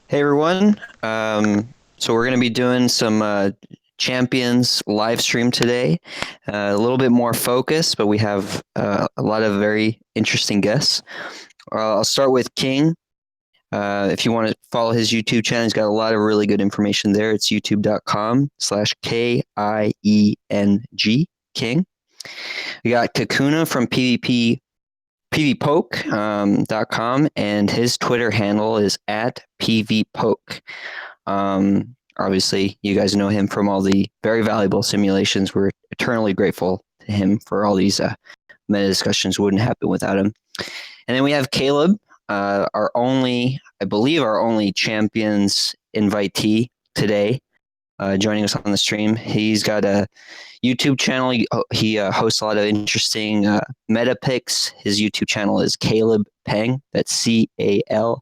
Hey everyone. So we're going to be doing some Champions live stream today. A little bit more focused, but we have a lot of very interesting guests. I'll start with King. If you want to follow his YouTube channel, he's got a lot of really good information there. It's youtube.com/KIENG King. We got Kakuna from PVPoke.com, and his Twitter handle is at PVPoke. Obviously, you guys know him from all the very valuable simulations. We're eternally grateful to him for all these meta discussions. Wouldn't happen without him. And then we have Caleb, I believe, our only champions invitee today, joining us on the stream. He's got a YouTube channel. He hosts a lot of interesting meta picks. His YouTube channel is CalebPeng. That's CalebPeng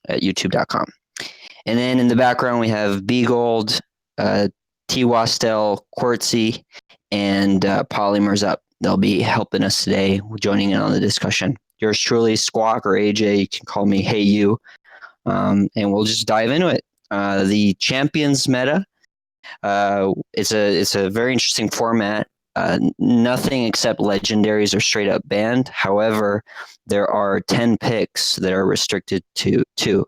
at youtube.com. And then in the background, we have B Gold, T Wastel, Quartzy, and Polymers Up. They'll be helping us today, joining in on the discussion. Yours truly, Squawk or AJ, you can call me Hey You, and we'll just dive into it. The Champions meta, it's a very interesting format. Nothing except legendaries are straight up banned. However, there are 10 picks that are restricted to 2.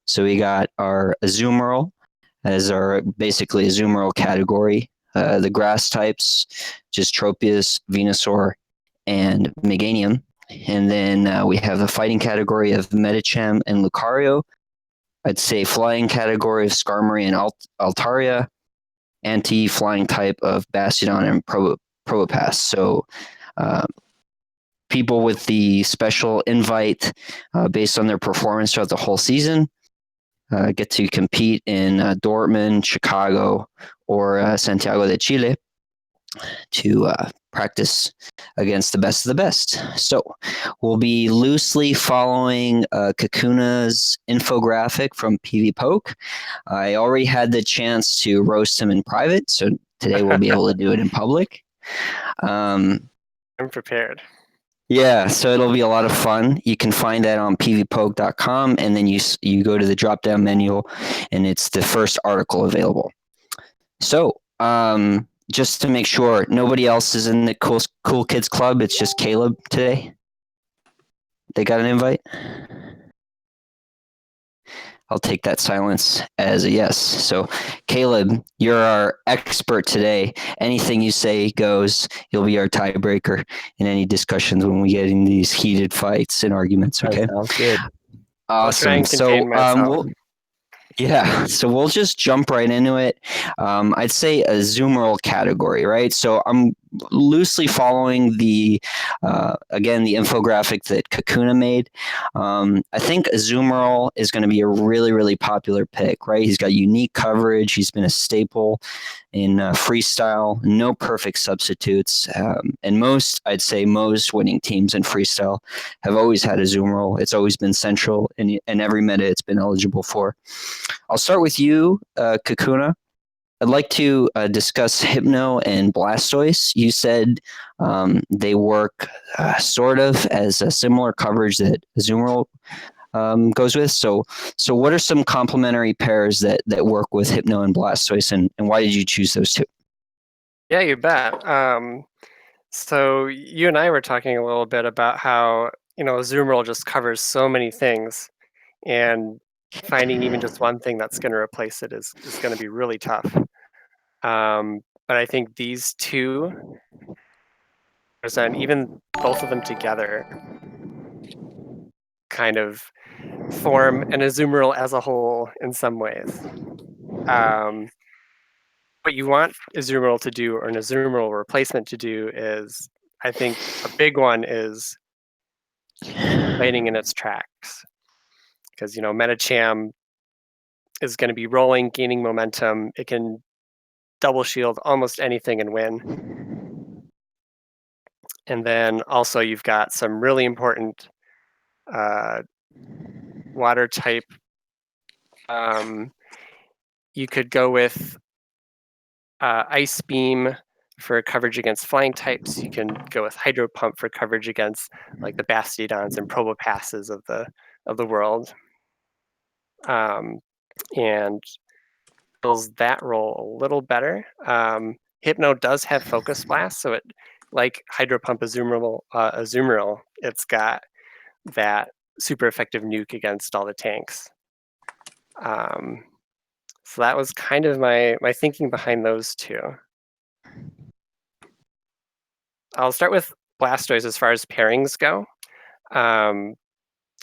So we got our Azumarill as our basically Azumarill category. The grass types, just Tropius, Venusaur, and Meganium. And then we have the fighting category of Medicham and Lucario. I'd say flying category of Skarmory and Altaria. Anti-flying type of Bastiodon and Probopass. So people with the special invite based on their performance throughout the whole season get to compete in Dortmund, Chicago, or Santiago de Chile to practice against the best of the best. So we'll be loosely following Kakuna's infographic from PVPoke. I already had the chance to roast him in private, so today we'll be able to do it in public. I'm prepared. Yeah, so it'll be a lot of fun. You can find that on pvpoke.com, and then you go to the drop down menu, and it's the first article available. So, just to make sure nobody else is in the cool kids club, it's just Caleb today. They got an invite. I'll take that silence as a yes. So, Caleb, you're our expert today. Anything you say goes. You'll be our tiebreaker in any discussions when we get in these heated fights and arguments. Okay. That sounds good. Awesome. So, we'll just jump right into it. I'd say a Zoomerl category, right? So I'm loosely following the infographic that Kakuna made. I think Azumarill is going to be a really, really popular pick, right? He's got unique coverage. He's been a staple in freestyle. No perfect substitutes, and I'd say most winning teams in freestyle have always had Azumarill. It's always been central in every meta it's been eligible for. I'll start with you, Kakuna. I'd like to discuss Hypno and Blastoise. You said they work sort of as a similar coverage that Azumarill goes with. So what are some complementary pairs that work with Hypno and Blastoise, and why did you choose those two? Yeah, you bet. So you and I were talking a little bit about how Azumarill just covers so many things, and finding even just one thing that's going to replace it is going to be really tough. But I think these two, and even both of them together, kind of form an Azumarill as a whole in some ways. What you want Azumarill to do, or an Azumarill replacement to do, is, I think a big one is waiting in its tracks. Because, Medicham is going to be rolling, gaining momentum. It can double shield almost anything and win. And then also you've got some really important water type. You could go with Ice Beam for coverage against flying types. You can go with Hydro Pump for coverage against like the Bastiodons and Probopasses of the world. And fills that role a little better. Hypno does have Focus Blast, so it, like Hydro Pump Azumarill, it's got that super effective nuke against all the tanks. So that was kind of my thinking behind those two. I'll start with Blastoise as far as pairings go.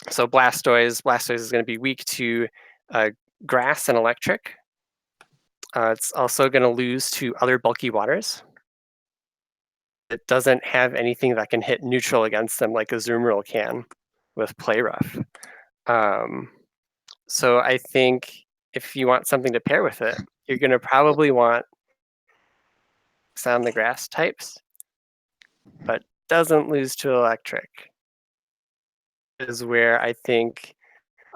So Blastoise is going to be weak to grass and electric. It's also going to lose to other bulky waters. It doesn't have anything that can hit neutral against them like Azumarill can with Play Rough. So I think if you want something to pair with it, you're going to probably want Sound the Grass types, but doesn't lose to electric. Is where I think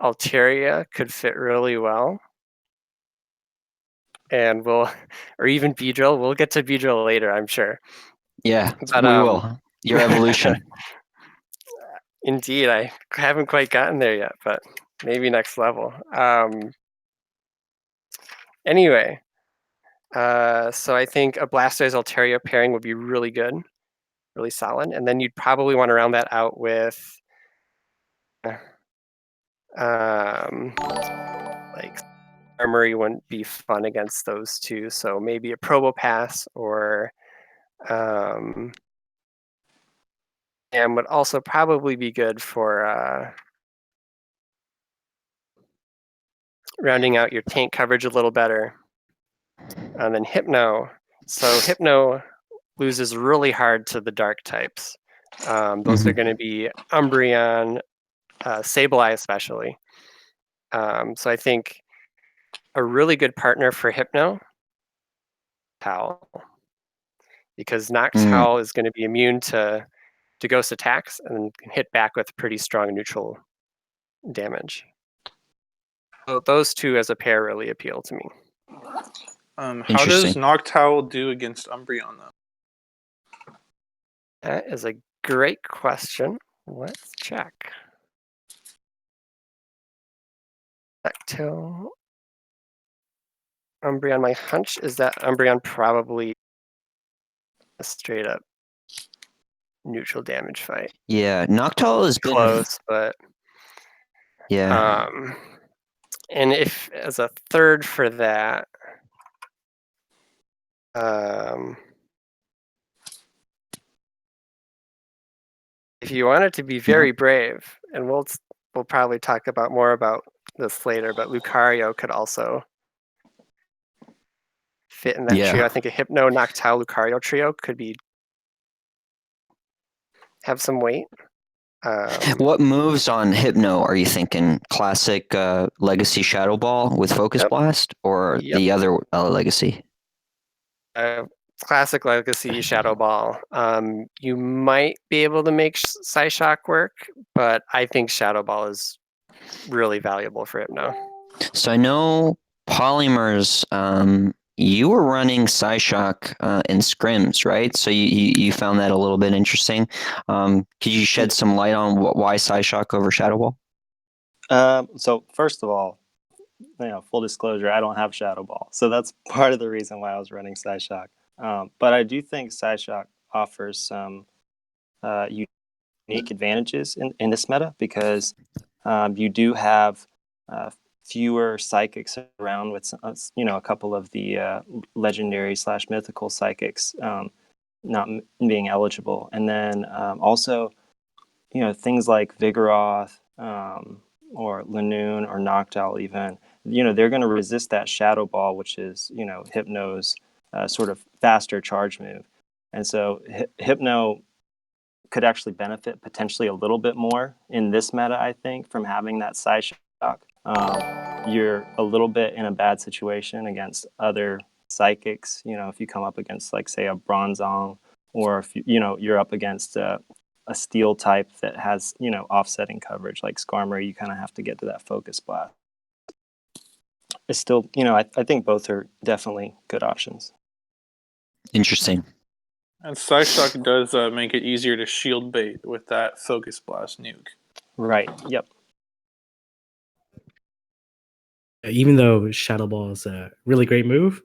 Altaria could fit really well. And or even Beedrill. We'll get to Beedrill later, I'm sure. Yeah, But, we will. Your evolution. Indeed, I haven't quite gotten there yet, but maybe next level. Anyway, so I think a Blastoise Altaria pairing would be really good, really solid, and then you'd probably want to round that out with like Armory wouldn't be fun against those two, so maybe a Probopass or and would also probably be good for rounding out your tank coverage a little better. And then Hypno. So Hypno loses really hard to the dark types. Those are going to be Umbreon, Sableye especially. So I think a really good partner for Hypno, Howl. Because Noctowl is going to be immune to ghost attacks and can hit back with pretty strong neutral damage. So those two as a pair really appeal to me. How does Noctowl do against Umbreon, though? That is a great question. Let's check. Noctowl. Umbreon, my hunch is that Umbreon probably a straight up neutral damage fight. Yeah, Noctowl has been close, but yeah. And if as a third for that, if you want it to be very brave, and we'll probably talk about more about this later, but Lucario could also fit in that trio. I think a Hypno, Noctowl, Lucario trio could have some weight. What moves on Hypno are you thinking? Classic Legacy Shadow Ball with Focus Blast, or the other Legacy? Classic Legacy Shadow Ball. You might be able to make Psyshock work, but I think Shadow Ball is really valuable for Hypno. So I know Polymers, you were running Psyshock in scrims, right? So you found that a little bit interesting. Could you shed some light on why Psyshock over Shadow Ball? So first of all, full disclosure, I don't have Shadow Ball, so that's part of the reason why I was running Psyshock. But I do think Psyshock offers some unique advantages in this meta because you do have fewer psychics around with a couple of the legendary / mythical psychics not being eligible, and then also things like Vigoroth or Lanoon or Noctowl even they're going to resist that Shadow Ball, which is Hypno's sort of faster charge move, and so Hypno could actually benefit potentially a little bit more in this meta, I think, from having that Psyshock. You're a little bit in a bad situation against other psychics. If you come up against, like, say, a Bronzong, or if you're up against a steel type that has offsetting coverage like Skarmory, you kind of have to get to that Focus Blast. It's still, I think both are definitely good options. Interesting. And Psyshock does make it easier to shield bait with that Focus Blast nuke. Right. Yep. Even though Shadow Ball is a really great move,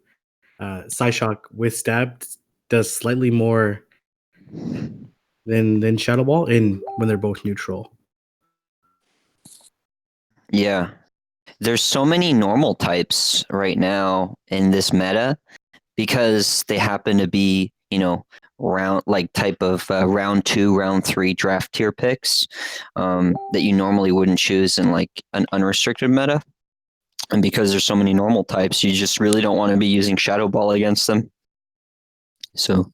Psyshock with stab does slightly more than Shadow Ball, and when they're both neutral. Yeah. There's so many normal types right now in this meta because they happen to be, round round 2, round 3 draft tier picks that you normally wouldn't choose in like an unrestricted meta. And because there's so many normal types, you just really don't want to be using Shadow Ball against them. So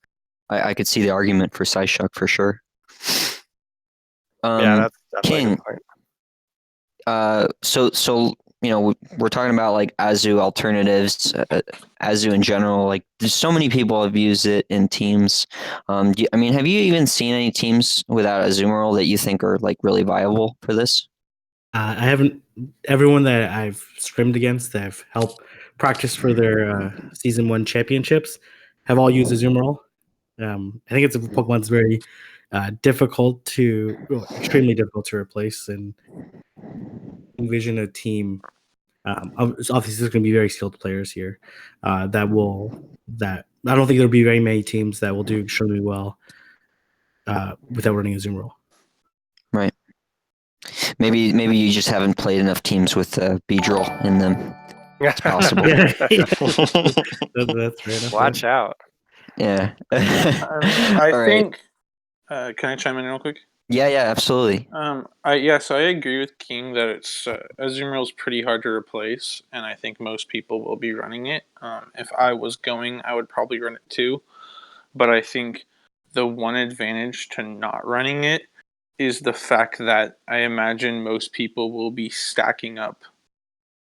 I could see the argument for Psyshock for sure. Yeah, that's definitely a Kieng, good point. so we're talking about like Azu alternatives, Azu in general. Like, there's so many people have used it in teams. Have you even seen any teams without Azumarill that you think are like really viable for this? I haven't. Everyone that I've scrimmed against that have helped practice for their season 1 championships have all used Azumarill. I think it's a Pokemon that's very extremely difficult to replace, and envision a team. Obviously, there's going to be very skilled players here. That I don't think there'll be very many teams that will do extremely well without running Azumarill. Right. Maybe you just haven't played enough teams with Beedrill in them. It's possible. That's fair enough. Watch out. Yeah. I All think. Can I chime in real quick? Yeah, absolutely. So I agree with King that it's Azumarill is pretty hard to replace, and I think most people will be running it. If I was going, I would probably run it too. But I think the one advantage to not running it is the fact that I imagine most people will be stacking up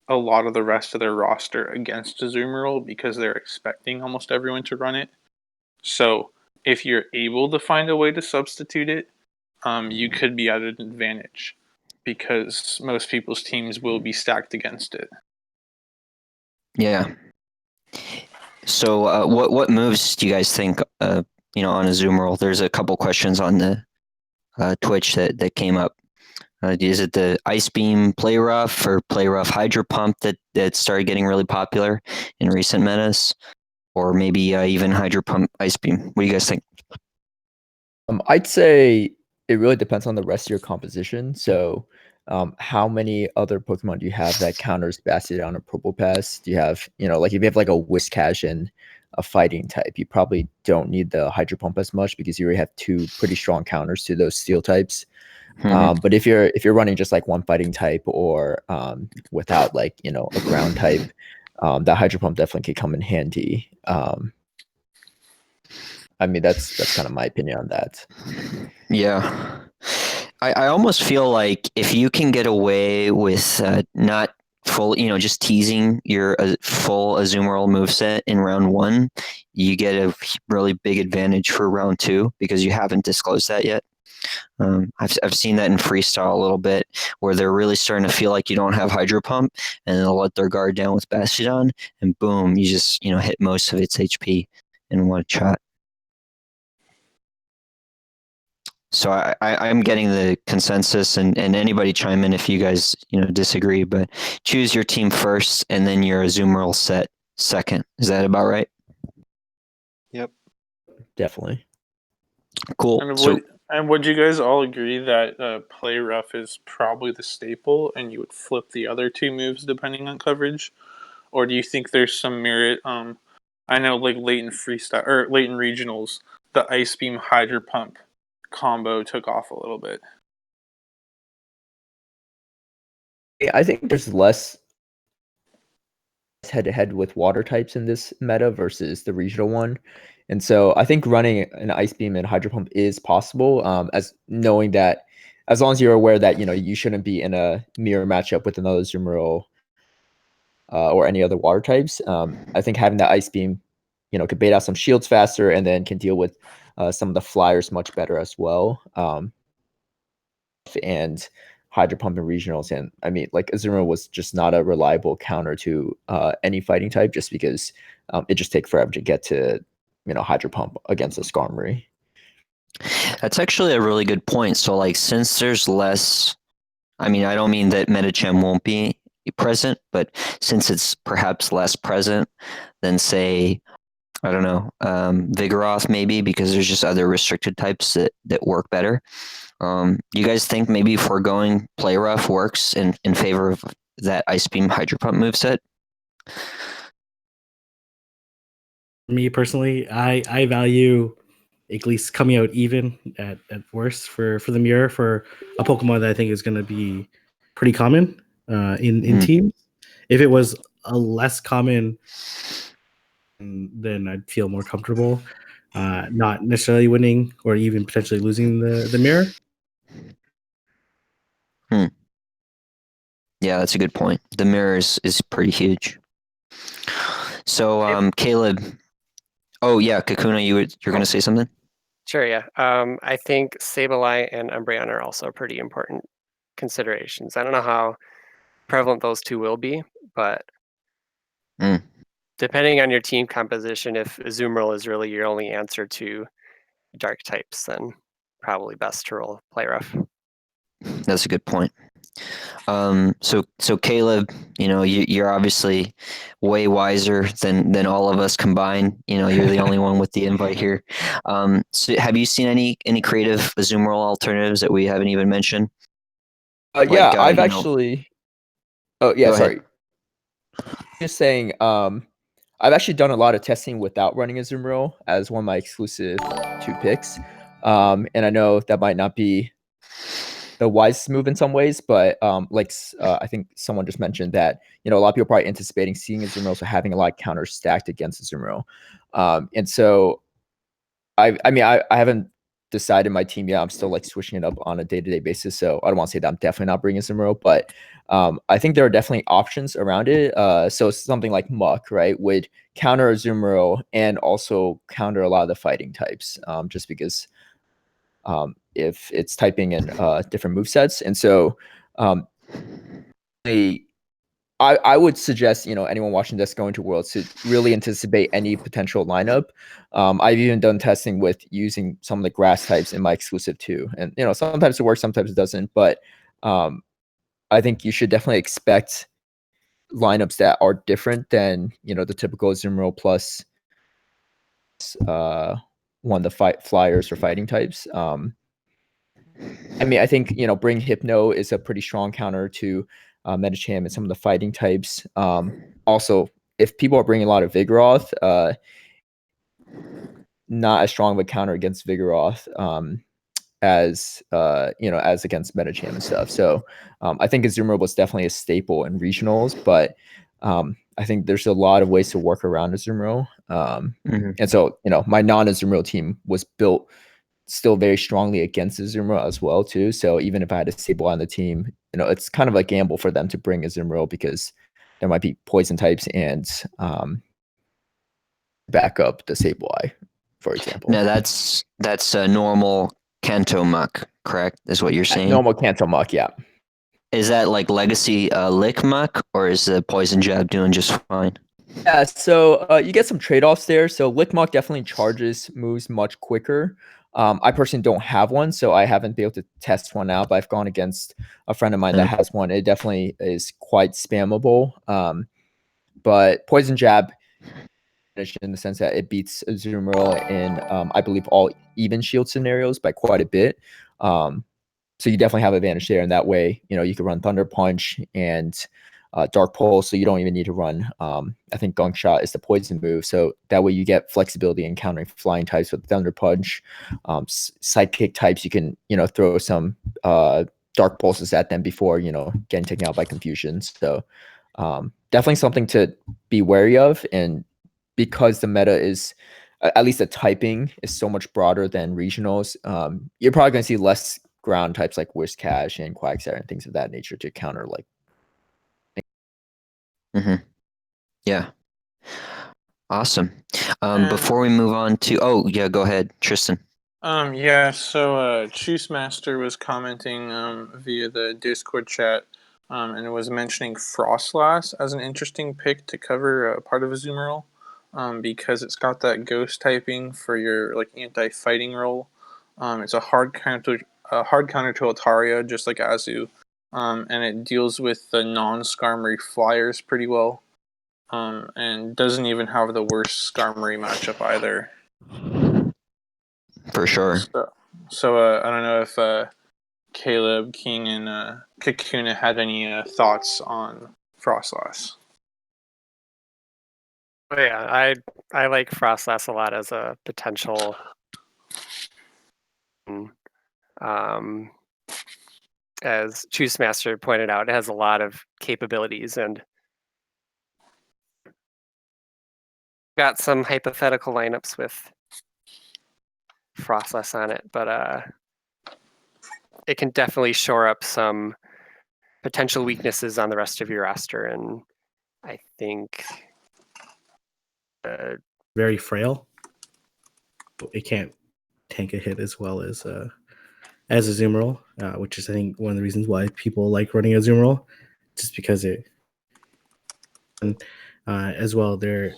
a lot of the rest of their roster against Azumarill because they're expecting almost everyone to run it. So if you're able to find a way to substitute it, you could be at an advantage because most people's teams will be stacked against it. Yeah. So what moves do you guys think on Azumarill? There's a couple questions on the Twitch that came up. Is it the Ice Beam Play Rough or Play Rough Hydro Pump that started getting really popular in recent metas? Or maybe even Hydro Pump Ice Beam? What do you guys think? I'd say it really depends on the rest of your composition. So how many other Pokemon do you have that counters Bastiodon or Probopass? Do you have, like if you have like a Whiscash and a fighting type, you probably don't need the Hydro Pump as much because you already have 2 pretty strong counters to those steel types. But if you're running just like one fighting type or without like, a ground type, that Hydro Pump definitely could come in handy. That's kind of my opinion on that. Yeah. I almost feel like if you can get away with not full, just teasing your full Azumarill moveset in round 1, you get a really big advantage for round 2 because you haven't disclosed that yet. I've seen that in freestyle a little bit where they're really starting to feel like you don't have Hydro Pump and they'll let their guard down with Bastiodon and boom, you just, hit most of its HP in one shot. So I'm getting the consensus, and anybody chime in if you guys disagree. But choose your team first, and then your Azumarill set second. Is that about right? Yep. Definitely. Cool. And would you guys all agree that Play Rough is probably the staple, and you would flip the other 2 moves depending on coverage, or do you think there's some merit? I know like late in freestyle or late in regionals, the Ice Beam Hydro Pump combo took off a little bit. I think there's less head-to-head with water types in this meta versus the regional one. And so I think running an Ice Beam and Hydro Pump is possible, as knowing that as long as you're aware that you shouldn't be in a mirror matchup with another Azumarill or any other water types. I think having that Ice Beam, could bait out some shields faster and then can deal with some of the flyers much better as well. And Hydro Pump in regionals, and Azumarill was just not a reliable counter to any fighting type, just because it just takes forever to get to Hydro Pump against a Skarmory. That's actually a really good point. So, like, since there's less, I mean, I don't mean that Medicham won't be present, but since it's perhaps less present than, say, I don't know, Vigoroth maybe, because there's just other restricted types that work better. You guys think maybe foregoing Play Rough works in favor of that Ice Beam Hydro Pump moveset? Me personally, I value at least coming out even at worst for the mirror for a Pokemon that I think is going to be pretty common in teams. If it was a less common, then I'd feel more comfortable not necessarily winning or even potentially losing the mirror. Yeah, that's a good point. The mirror is pretty huge. So, Caleb. Oh yeah, Kakuna, you're going to say something? Sure, yeah. I think Sableye and Umbreon are also pretty important considerations. I don't know how prevalent those two will be, but depending on your team composition, if Azumarill is really your only answer to dark types, then probably best to roll Play Rough. That's a good point. So Caleb, you're obviously way wiser than all of us combined. You're the only one with the invite here. So have you seen any creative Azumarill alternatives that we haven't even mentioned? Yeah, I've actually. Oh yeah, sorry. Just saying. I've actually done a lot of testing without running Azumarill as one of my exclusive 2 picks. And I know that might not be the wisest move in some ways, but I think someone just mentioned that a lot of people are probably anticipating seeing Azumarill, so having a lot of counters stacked against Azumarill. And so I haven't decided my team yet. I'm still like switching it up on a day-to-day basis, so I don't want to say that I'm definitely not bringing Azumarill, but I think there are definitely options around it. So something like Muck, right, would counter Azumarill and also counter a lot of the fighting types, just because if it's typing in different movesets. And so I would suggest anyone watching this going to Worlds to really anticipate any potential lineup. I've even done testing with using some of the grass types in my exclusive too, and sometimes it works, sometimes it doesn't. But I think you should definitely expect lineups that are different than the typical Azumarill plus one of the flyers or fighting types. I think Bring Hypno is a pretty strong counter to Medicham and some of the fighting types. Also, if people are bringing a lot of Vigoroth, not as strong of a counter against Vigoroth as as against Medicham and stuff. So I think Azumarill was definitely a staple in regionals, but I think there's a lot of ways to work around Azumarill. And so my non-Azumarill team was built still very strongly against Azumarill as well too. So even if I had a Sableye on the team, it's kind of a gamble for them to bring Azumarill because there might be poison types and back up the Sableye, for example. No, that's a normal Kanto Muck, correct? Is what you're saying? Normal Kanto Muck, yeah. Is that like Legacy Lick Muck, or is the Poison Jab doing just fine? Yeah, so you get some trade-offs there. So Lick Muck definitely charges moves much quicker. I personally don't have one, so I haven't been able to test one out, but I've gone against a friend of mine that has one. It definitely is quite spammable. But Poison Jab, in the sense that it beats Azumarill in, I believe, all even shield scenarios by quite a bit. So you definitely have advantage there. And that way, you can run Thunder Punch and Dark Pulse, so you don't even need to run. I think Gunk Shot is the poison move, so that way you get flexibility in countering flying types with Thunder Punch. Sidekick types, you can throw some Dark Pulses at them before getting taken out by Confusion. So definitely something to be wary of, and because the meta is at least the typing is so much broader than regionals, you're probably going to see less ground types like Whiscash and Quagsire and things of that nature to counter like. Yeah. Awesome. Before we move on to, go ahead, Tristan. So Choose Master was commenting via the Discord chat, and it was mentioning Frostlass as an interesting pick to cover part of Azumarill. because it's got that ghost typing for your like anti-fighting role. It's a hard counter to Altaria, just like Azu, and it deals with the non-Skarmory flyers pretty well, and doesn't even have the worst Skarmory matchup either. For sure. So I don't know if Caleb, Kieng, and Kakuna had any thoughts on Frostlass. Oh, yeah, I like Frostlass a lot as a potential. As Choose Master pointed out, it has a lot of capabilities and got some hypothetical lineups with Frostlass on it, but it can definitely shore up some potential weaknesses on the rest of your roster, and I think Very frail. It can't tank a hit as well as a Azumarill, which is I think one of the reasons why people like running Azumarill, just because it. And as well, there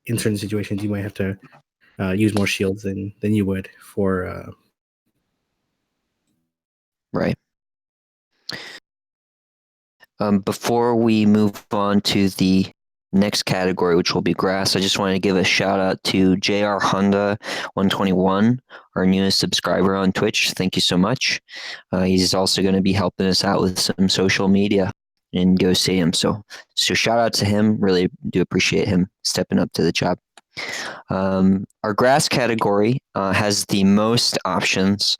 in certain situations you might have to use more shields than you would for. Right. Before we move on to the next category, which will be grass, I just want to give a shout out to JR Honda 121, our newest subscriber on Twitch. Thank you so much. He's also going to be helping us out with some social media, and go see him. So shout out to him. Really do appreciate him stepping up to the job. Our grass category has the most options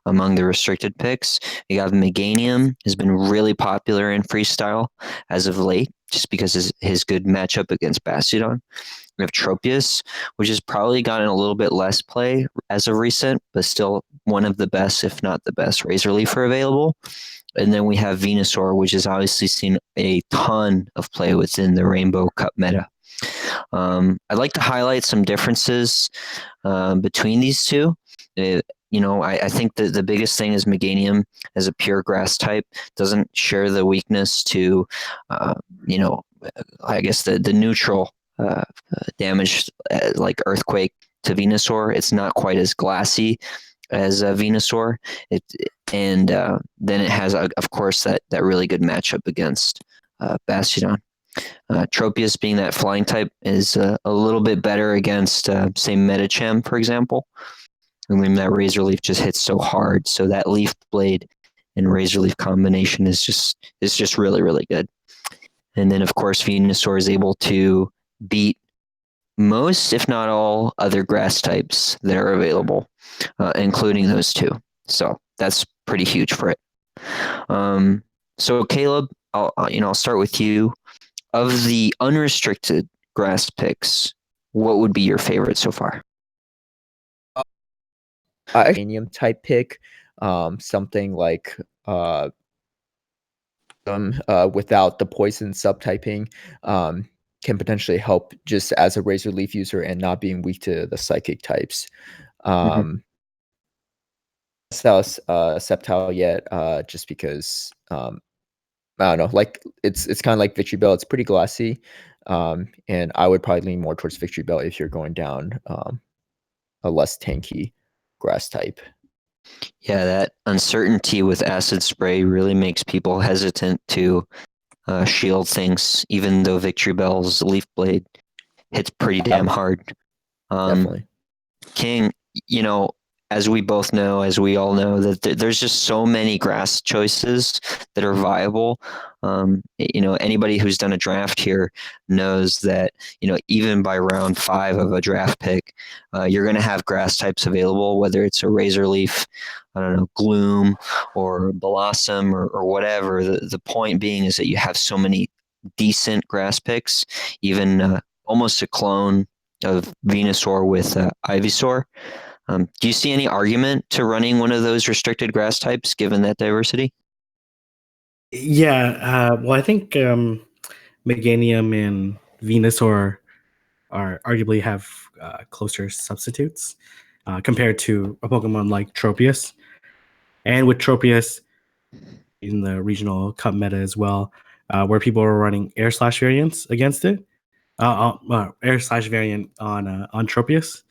among the restricted picks. We have Meganium, has been really popular in freestyle as of late, just because his good matchup against Bastiodon. We have Tropius, which has probably gotten a little bit less play as of recent, but still one of the best, if not the best, Razor Leafer available. And then we have Venusaur, which has obviously seen a ton of play within the Rainbow Cup meta. I'd like to highlight some differences between these two. I think that the biggest thing is Meganium as a pure grass type doesn't share the weakness to, I guess the neutral damage like Earthquake to Venusaur. It's not quite as glassy as Venusaur. And then it has, of course, that really good matchup against Bastiodon. Tropius, being that flying type, is a little bit better against, say, Metacham, for example. And then that Razor Leaf just hits so hard. So that Leaf Blade and Razor Leaf combination is just really, really good. And then, of course, Venusaur is able to beat most, if not all, other grass types that are available, including those two. So that's pretty huge for it. So Caleb, I'll start with you. Of the unrestricted grass picks, what would be your favorite so far? Meganium type pick, something like without the poison subtyping, can potentially help just as a Razor Leaf user and not being weak to the psychic types. Sceptile yet, just because I don't know, like it's kind of like Victory Bell. It's pretty glassy, and I would probably lean more towards Victory Bell if you're going down a less tanky grass type. Yeah, that uncertainty with Acid Spray really makes people hesitant to shield things, even though Victory Bell's Leaf Blade hits pretty damn hard. Definitely. Kieng, as we both know, as we all know, that there's just so many grass choices that are viable. Anybody who's done a draft here knows that, even by round 5 of a draft pick, you're going to have grass types available, whether it's a Razor Leaf, I don't know, Gloom or Blossom or whatever. The point being is that you have so many decent grass picks, even almost a clone of Venusaur with Ivysaur. Do you see any argument to running one of those restricted grass types given that diversity? Yeah, well, I think Meganium and Venusaur are arguably have closer substitutes compared to a Pokemon like Tropius. And with Tropius in the regional cup meta as well, where people are running air slash variants against it, air slash variant on Tropius,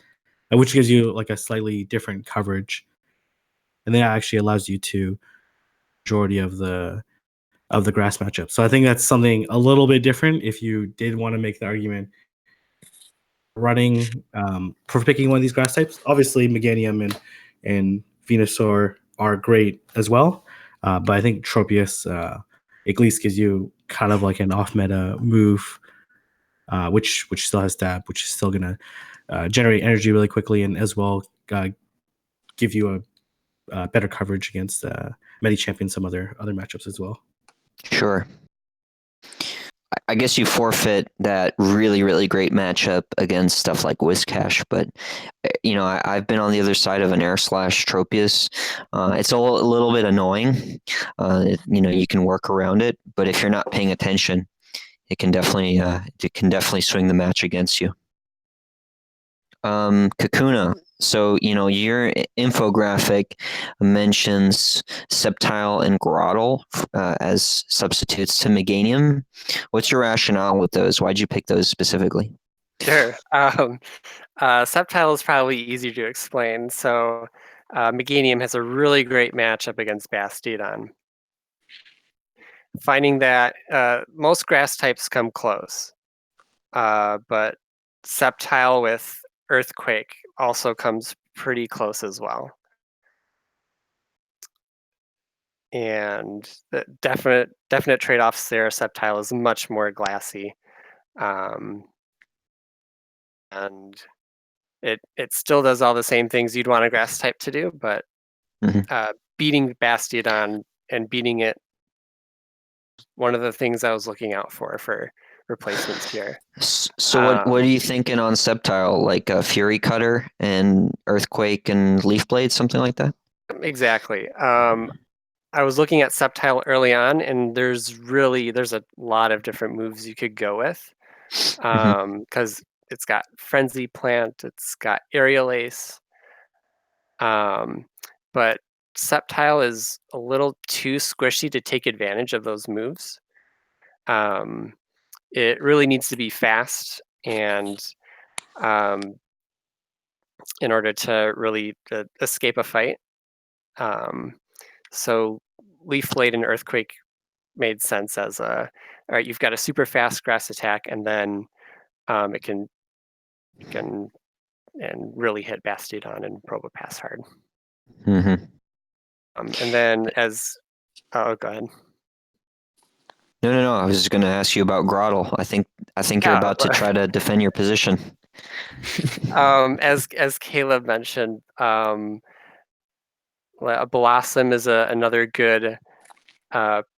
which gives you like a slightly different coverage, and that actually allows you to majority of the grass matchup. So I think that's something a little bit different. If you did want to make the argument running for picking one of these grass types, obviously Meganium and Venusaur are great as well, but I think Tropius at least gives you kind of like an off meta move, which still has stab, which is still gonna generate energy really quickly, and as well give you a better coverage against Medicham and some other matchups as well. Sure. I guess you forfeit that really, really great matchup against stuff like Whiscash, but I've been on the other side of an air slash Tropius. It's a little bit annoying. You can work around it, but if you're not paying attention, it can definitely swing the match against you. Kakuna. So, your infographic mentions Sceptile and Grotle as substitutes to Meganium. What's your rationale with those? Why'd you pick those specifically? Sure. Sceptile is probably easier to explain. So Meganium has a really great matchup against Bastiodon. Finding that most grass types come close, but Sceptile with Earthquake also comes pretty close as well. And the definite trade-offs there. Sceptile is much more glassy, and it still does all the same things you'd want a grass type to do, but beating Bastiodon and beating it, one of the things I was looking out for replacements here. So what are you thinking on Sceptile? Like a Fury Cutter and Earthquake and Leaf Blade, something like that? Exactly. I was looking at Sceptile early on, and there's a lot of different moves you could go with, because it's got Frenzy Plant, it's got Aerial Ace, but Sceptile is a little too squishy to take advantage of those moves. It really needs to be fast, and in order to really escape a fight. So Leaf Blade and Earthquake made sense as all right, you've got a super fast grass attack, and then it can and really hit Bastiodon and Probopass hard. And then go ahead. No. I was just going to ask you about Grotle. I think you're about to try to defend your position. As Caleb mentioned, Blossom is another good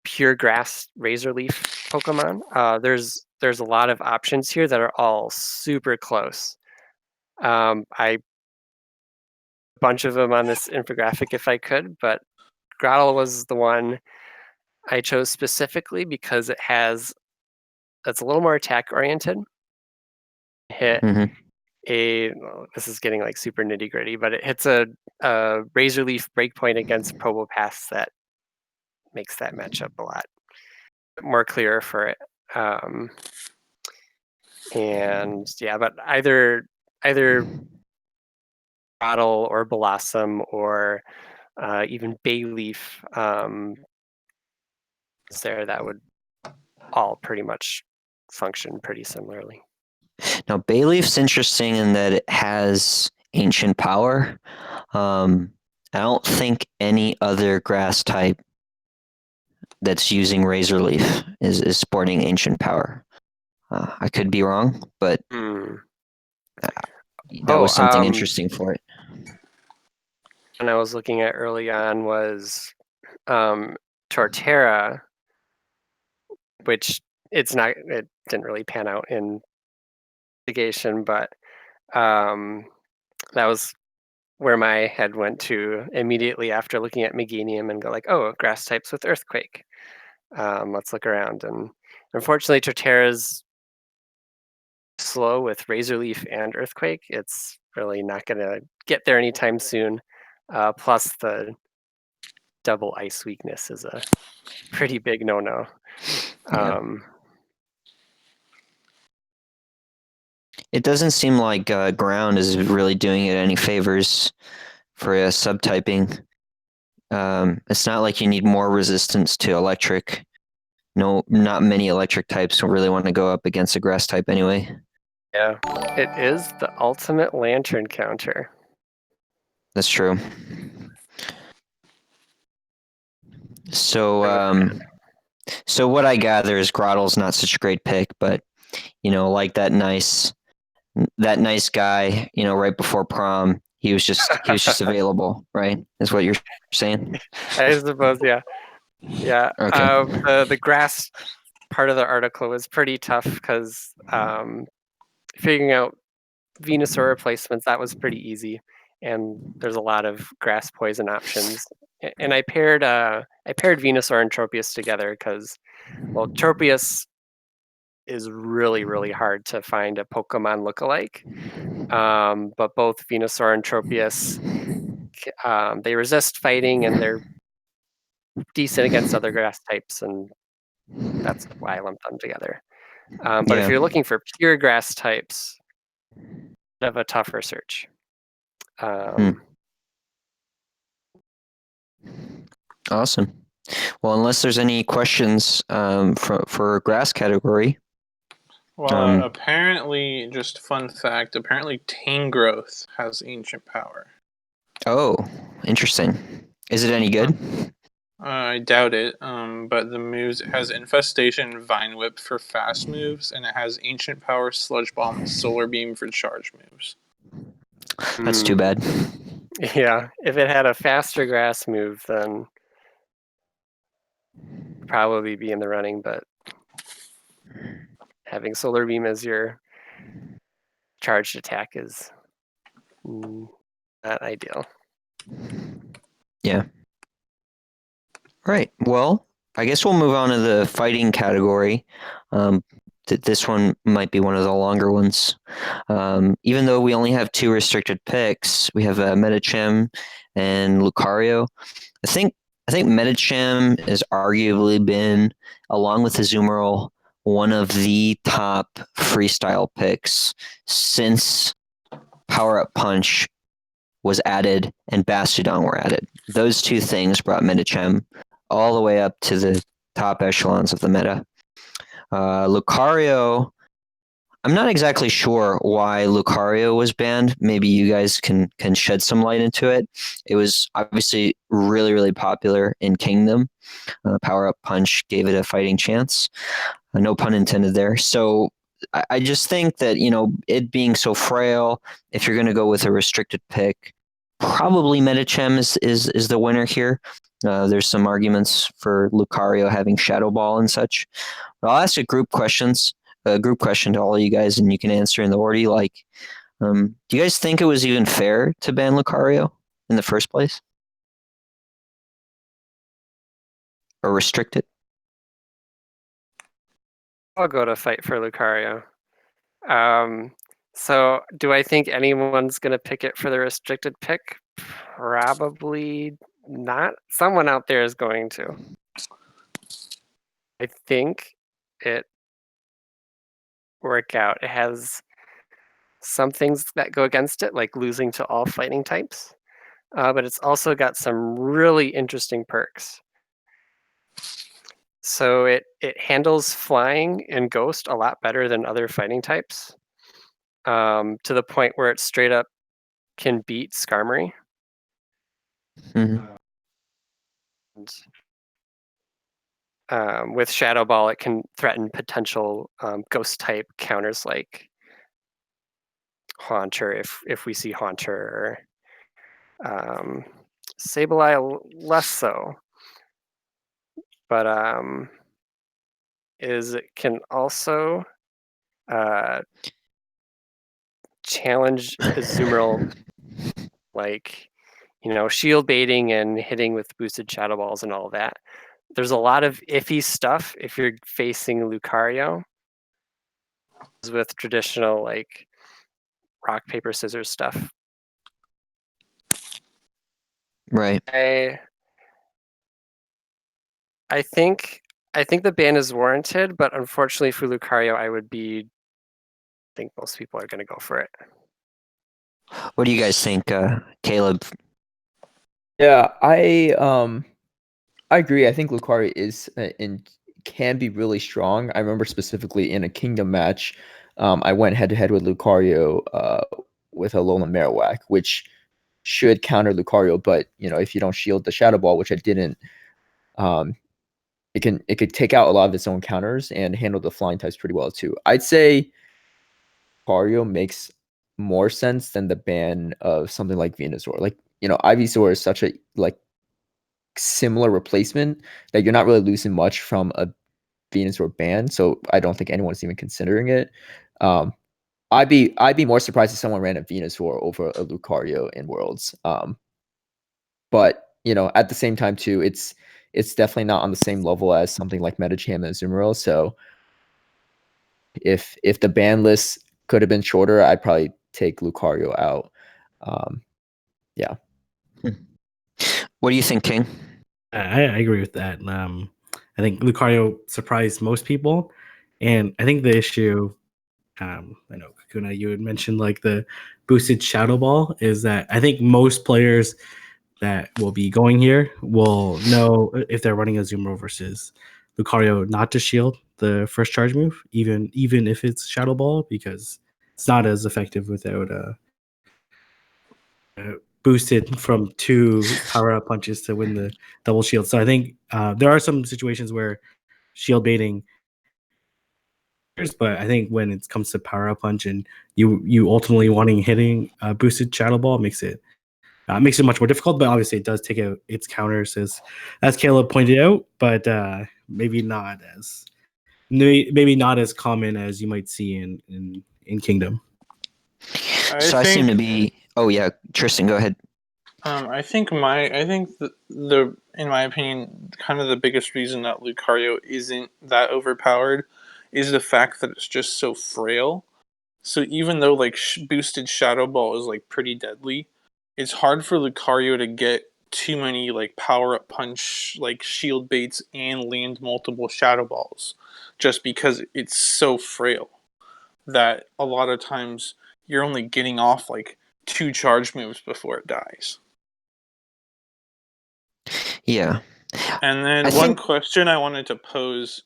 pure grass Razor Leaf Pokemon. There's a lot of options here that are all super close. I bunch of them on this infographic if I could, but Grotle was the one I chose specifically because it's a little more attack oriented. Hit this is getting like super nitty gritty, but it hits a Razor Leaf breakpoint against Probopass that makes that matchup a lot more clear for it. And yeah, but either Grotle or Blossom or even Bayleaf there, that would all pretty much function pretty similarly. Now, Bayleaf's interesting in that it has ancient power. I don't think any other grass type that's using Razor Leaf is sporting ancient power. I could be wrong, but that was something interesting for it. And I was looking at early on was Torterra, which it didn't really pan out in investigation, but that was where my head went to immediately after looking at Meganium and go like, oh, grass types with Earthquake. Let's look around. And unfortunately, Torterra's slow with Razor Leaf and Earthquake. It's really not going to get there anytime soon. Plus, the double ice weakness is a pretty big no-no. It doesn't seem like ground is really doing it any favors for subtyping. It's not like you need more resistance to electric. No, not many electric types don't really want to go up against a grass type anyway. Yeah, it is the ultimate lantern counter. That's true. So, so what I gather is Grottle's not such a great pick, but like that nice guy, right before prom, he was just available, right? Is what you're saying? I suppose, yeah. Yeah. Okay. The grass part of the article was pretty tough because figuring out Venusaur replacements, that was pretty easy. And there's a lot of grass poison options. And I paired Venusaur and Tropius together because, well, Tropius is really, really hard to find a Pokemon lookalike. But both Venusaur and Tropius, they resist fighting and they're decent against other grass types, and that's why I lumped them together. But if Yeah. you're looking for pure grass types, bit of a tougher search. Awesome. Well, unless there's any questions for grass category. Well, apparently, just fun fact, apparently Tangrowth has ancient power. Oh, interesting. Is it any good? I doubt it, but the moves, it has Infestation, Vine Whip for fast moves, and it has Ancient Power, Sludge Bomb, and Solar Beam for charge moves. That's too bad. Yeah, if it had a faster grass move, then probably be in the running, but having Solar Beam as your charged attack is not ideal. Yeah. Right. Well, I guess we'll move on to the fighting category. This one might be one of the longer ones. Even though we only have 2 restricted picks, we have Medicham and Lucario. I think Medicham has arguably been, along with Azumarill, one of the top freestyle picks since Power Up Punch was added and Bastiodon were added. Those 2 things brought Medicham all the way up to the top echelons of the meta. Lucario, I'm not exactly sure why Lucario was banned. Maybe you guys can shed some light into it. It was obviously really, really popular in Kingdom. Power Up Punch gave it a fighting chance. No pun intended there. So I just think that, it being so frail, if you're going to go with a restricted pick, probably Medicham is the winner here. There's some arguments for Lucario having Shadow Ball and such. But I'll ask a group question to all of you guys, and you can answer in the order you like. Do you guys think it was even fair to ban Lucario in the first place? Or restrict it? I'll go to fight for Lucario. So do I think anyone's going to pick it for the restricted pick? Probably not. Someone out there is going to. I think it work out. It has some things that go against it, like losing to all fighting types, but it's also got some really interesting perks. So it handles flying and ghost a lot better than other fighting types, to the point where it straight up can beat Skarmory. Mm-hmm. With Shadow Ball, it can threaten potential ghost type counters like Haunter if we see Haunter, or Sableye less so. But it can also challenge Azumarill, like shield baiting and hitting with boosted Shadow Balls and all that. There's a lot of iffy stuff if you're facing Lucario with traditional like rock paper scissors stuff. Right. I think the ban is warranted, but unfortunately for Lucario, I would be think most people are going to go for it. What do you guys think, Caleb? Yeah, I agree. I think Lucario is and can be really strong. I remember specifically in a Kingdom match, I went head to head with Lucario with a Alolan Marowak, which should counter Lucario, but if you don't shield the Shadow Ball, which I didn't, it could take out a lot of its own counters and handle the flying types pretty well too. I'd say Lucario makes more sense than the ban of something like Venusaur. Like, Ivysaur is such a similar replacement that you're not really losing much from a Venusaur ban, so I don't think anyone's even considering it. I'd be more surprised if someone ran a Venusaur over a Lucario in Worlds. But at the same time too, it's definitely not on the same level as something like Metacham and Azumarill. So if the ban list could have been shorter, I'd probably take Lucario out. Yeah. What do you think, King? I agree with that. I think Lucario surprised most people, and I think the issue, I know Kakuna, you had mentioned like the boosted Shadow Ball, is that I think most players that will be going here will know if they're running a Azumarill versus Lucario not to shield the first charge move, even if it's Shadow Ball, because it's not as effective without boosted from 2 power-up punches to win the double shield. So I think there are some situations where shield baiting, but I think when it comes to power-up punch and you ultimately hitting boosted Shadow Ball makes it much more difficult. But obviously it does take out its counters, as Caleb pointed out, but maybe not as common as you might see in Kingdom. I seem to be. Oh yeah, Tristan, go ahead. I think the in my opinion, kind of the biggest reason that Lucario isn't that overpowered is the fact that it's just so frail. So even though like boosted Shadow Ball is like pretty deadly, it's hard for Lucario to get too many like power up punch like shield baits and land multiple Shadow Balls, just because it's so frail that a lot of times you're only getting off like 2 charge moves before it dies. Yeah. And then one question I wanted to pose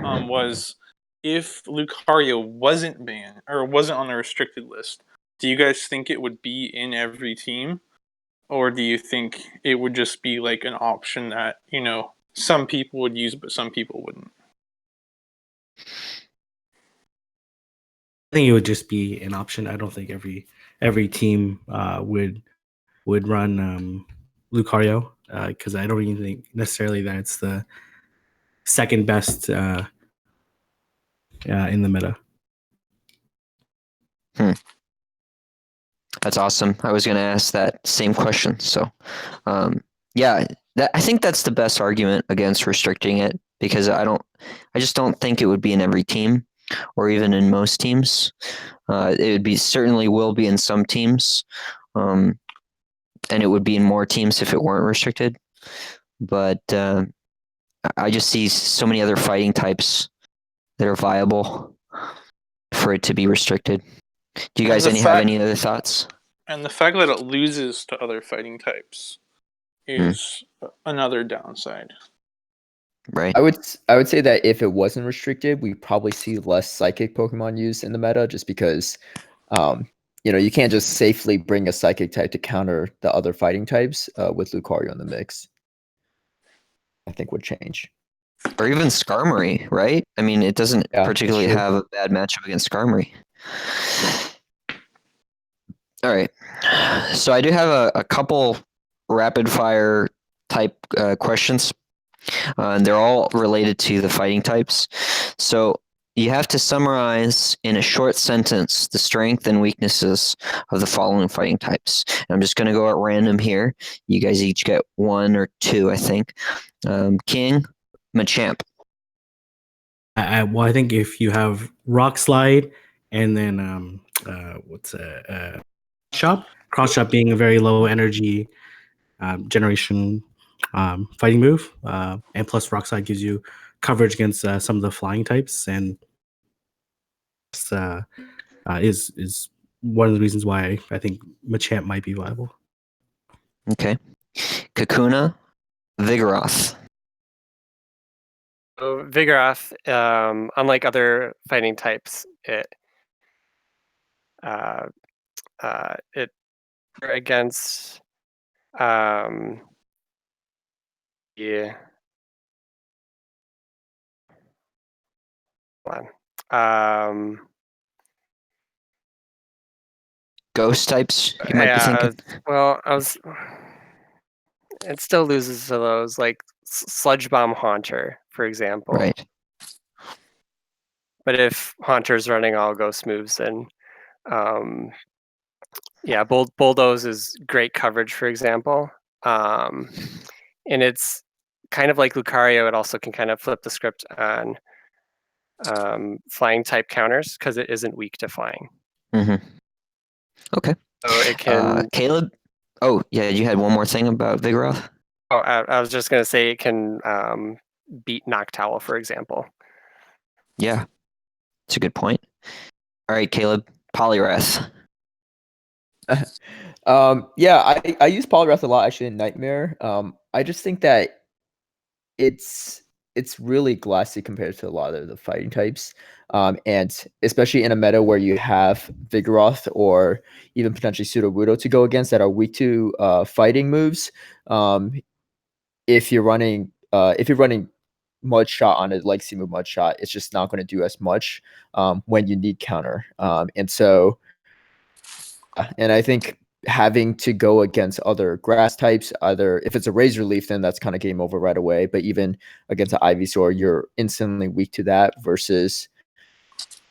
was, if Lucario wasn't banned or wasn't on the restricted list, do you guys think it would be in every team? Or do you think it would just be like an option that, some people would use but some people wouldn't? I think it would just be an option. I don't think every team would run Lucario, because I don't even think necessarily that it's the second best in the meta. That's awesome. I was going to ask that same question. So, yeah, I think that's the best argument against restricting it, because I just don't think it would be in every team or even in most teams. It would be, certainly will be in some teams, and it would be in more teams if it weren't restricted. But I just see so many other fighting types that are viable for it to be restricted. Do you guys have any other thoughts? And the fact that it loses to other fighting types is another downside. Right. I would say that if it wasn't restricted, we probably see less psychic Pokemon used in the meta, just because you can't just safely bring a psychic type to counter the other fighting types with Lucario in the mix. I think would change. Or even Skarmory, right? I mean, it doesn't particularly have a bad matchup against Skarmory. All right. So I do have a couple rapid fire type questions. And they're all related to the fighting types. So you have to summarize in a short sentence the strength and weaknesses of the following fighting types. And I'm just going to go at random here. You guys each get 1 or 2, I think. Kieng, Machamp. I think if you have Rock Slide and then Cross Chop being a very low energy generation fighting move, and plus Rock Slide gives you coverage against some of the flying types, and is one of the reasons why I think Machamp might be viable. Okay. Kakuna, Vigoroth. So Vigoroth, unlike other fighting types, it against yeah. Hold on. Ghost types, you might be Yeah, thinking. well, it still loses to those, like Sludge Bomb Haunter, for example. Right. But if Haunter's running all ghost moves, then yeah, Bulldoze is great coverage, for example. And it's kind of like Lucario, it also can kind of flip the script on flying type counters because it isn't weak to flying. Mm-hmm. Okay. So it can. Caleb? Oh, yeah, you had one more thing about Vigoroth? Oh, I was just going to say it can beat Noctowl, for example. Yeah, it's a good point. All right, Caleb, Poliwrath. Yeah, I use Poliwrath a lot actually in Nightmare. I just think that it's really glassy compared to a lot of the fighting types. And especially in a meta where you have Vigoroth or even potentially Sudowoodo to go against that are weak to fighting moves. If you're running Mud Shot on a Legacy move Mud Shot, it's just not going to do as much when you need counter. And so and I think having to go against other grass types, either if it's a Razor Leaf, then that's kind of game over right away. But even against an Ivysaur, you're instantly weak to that versus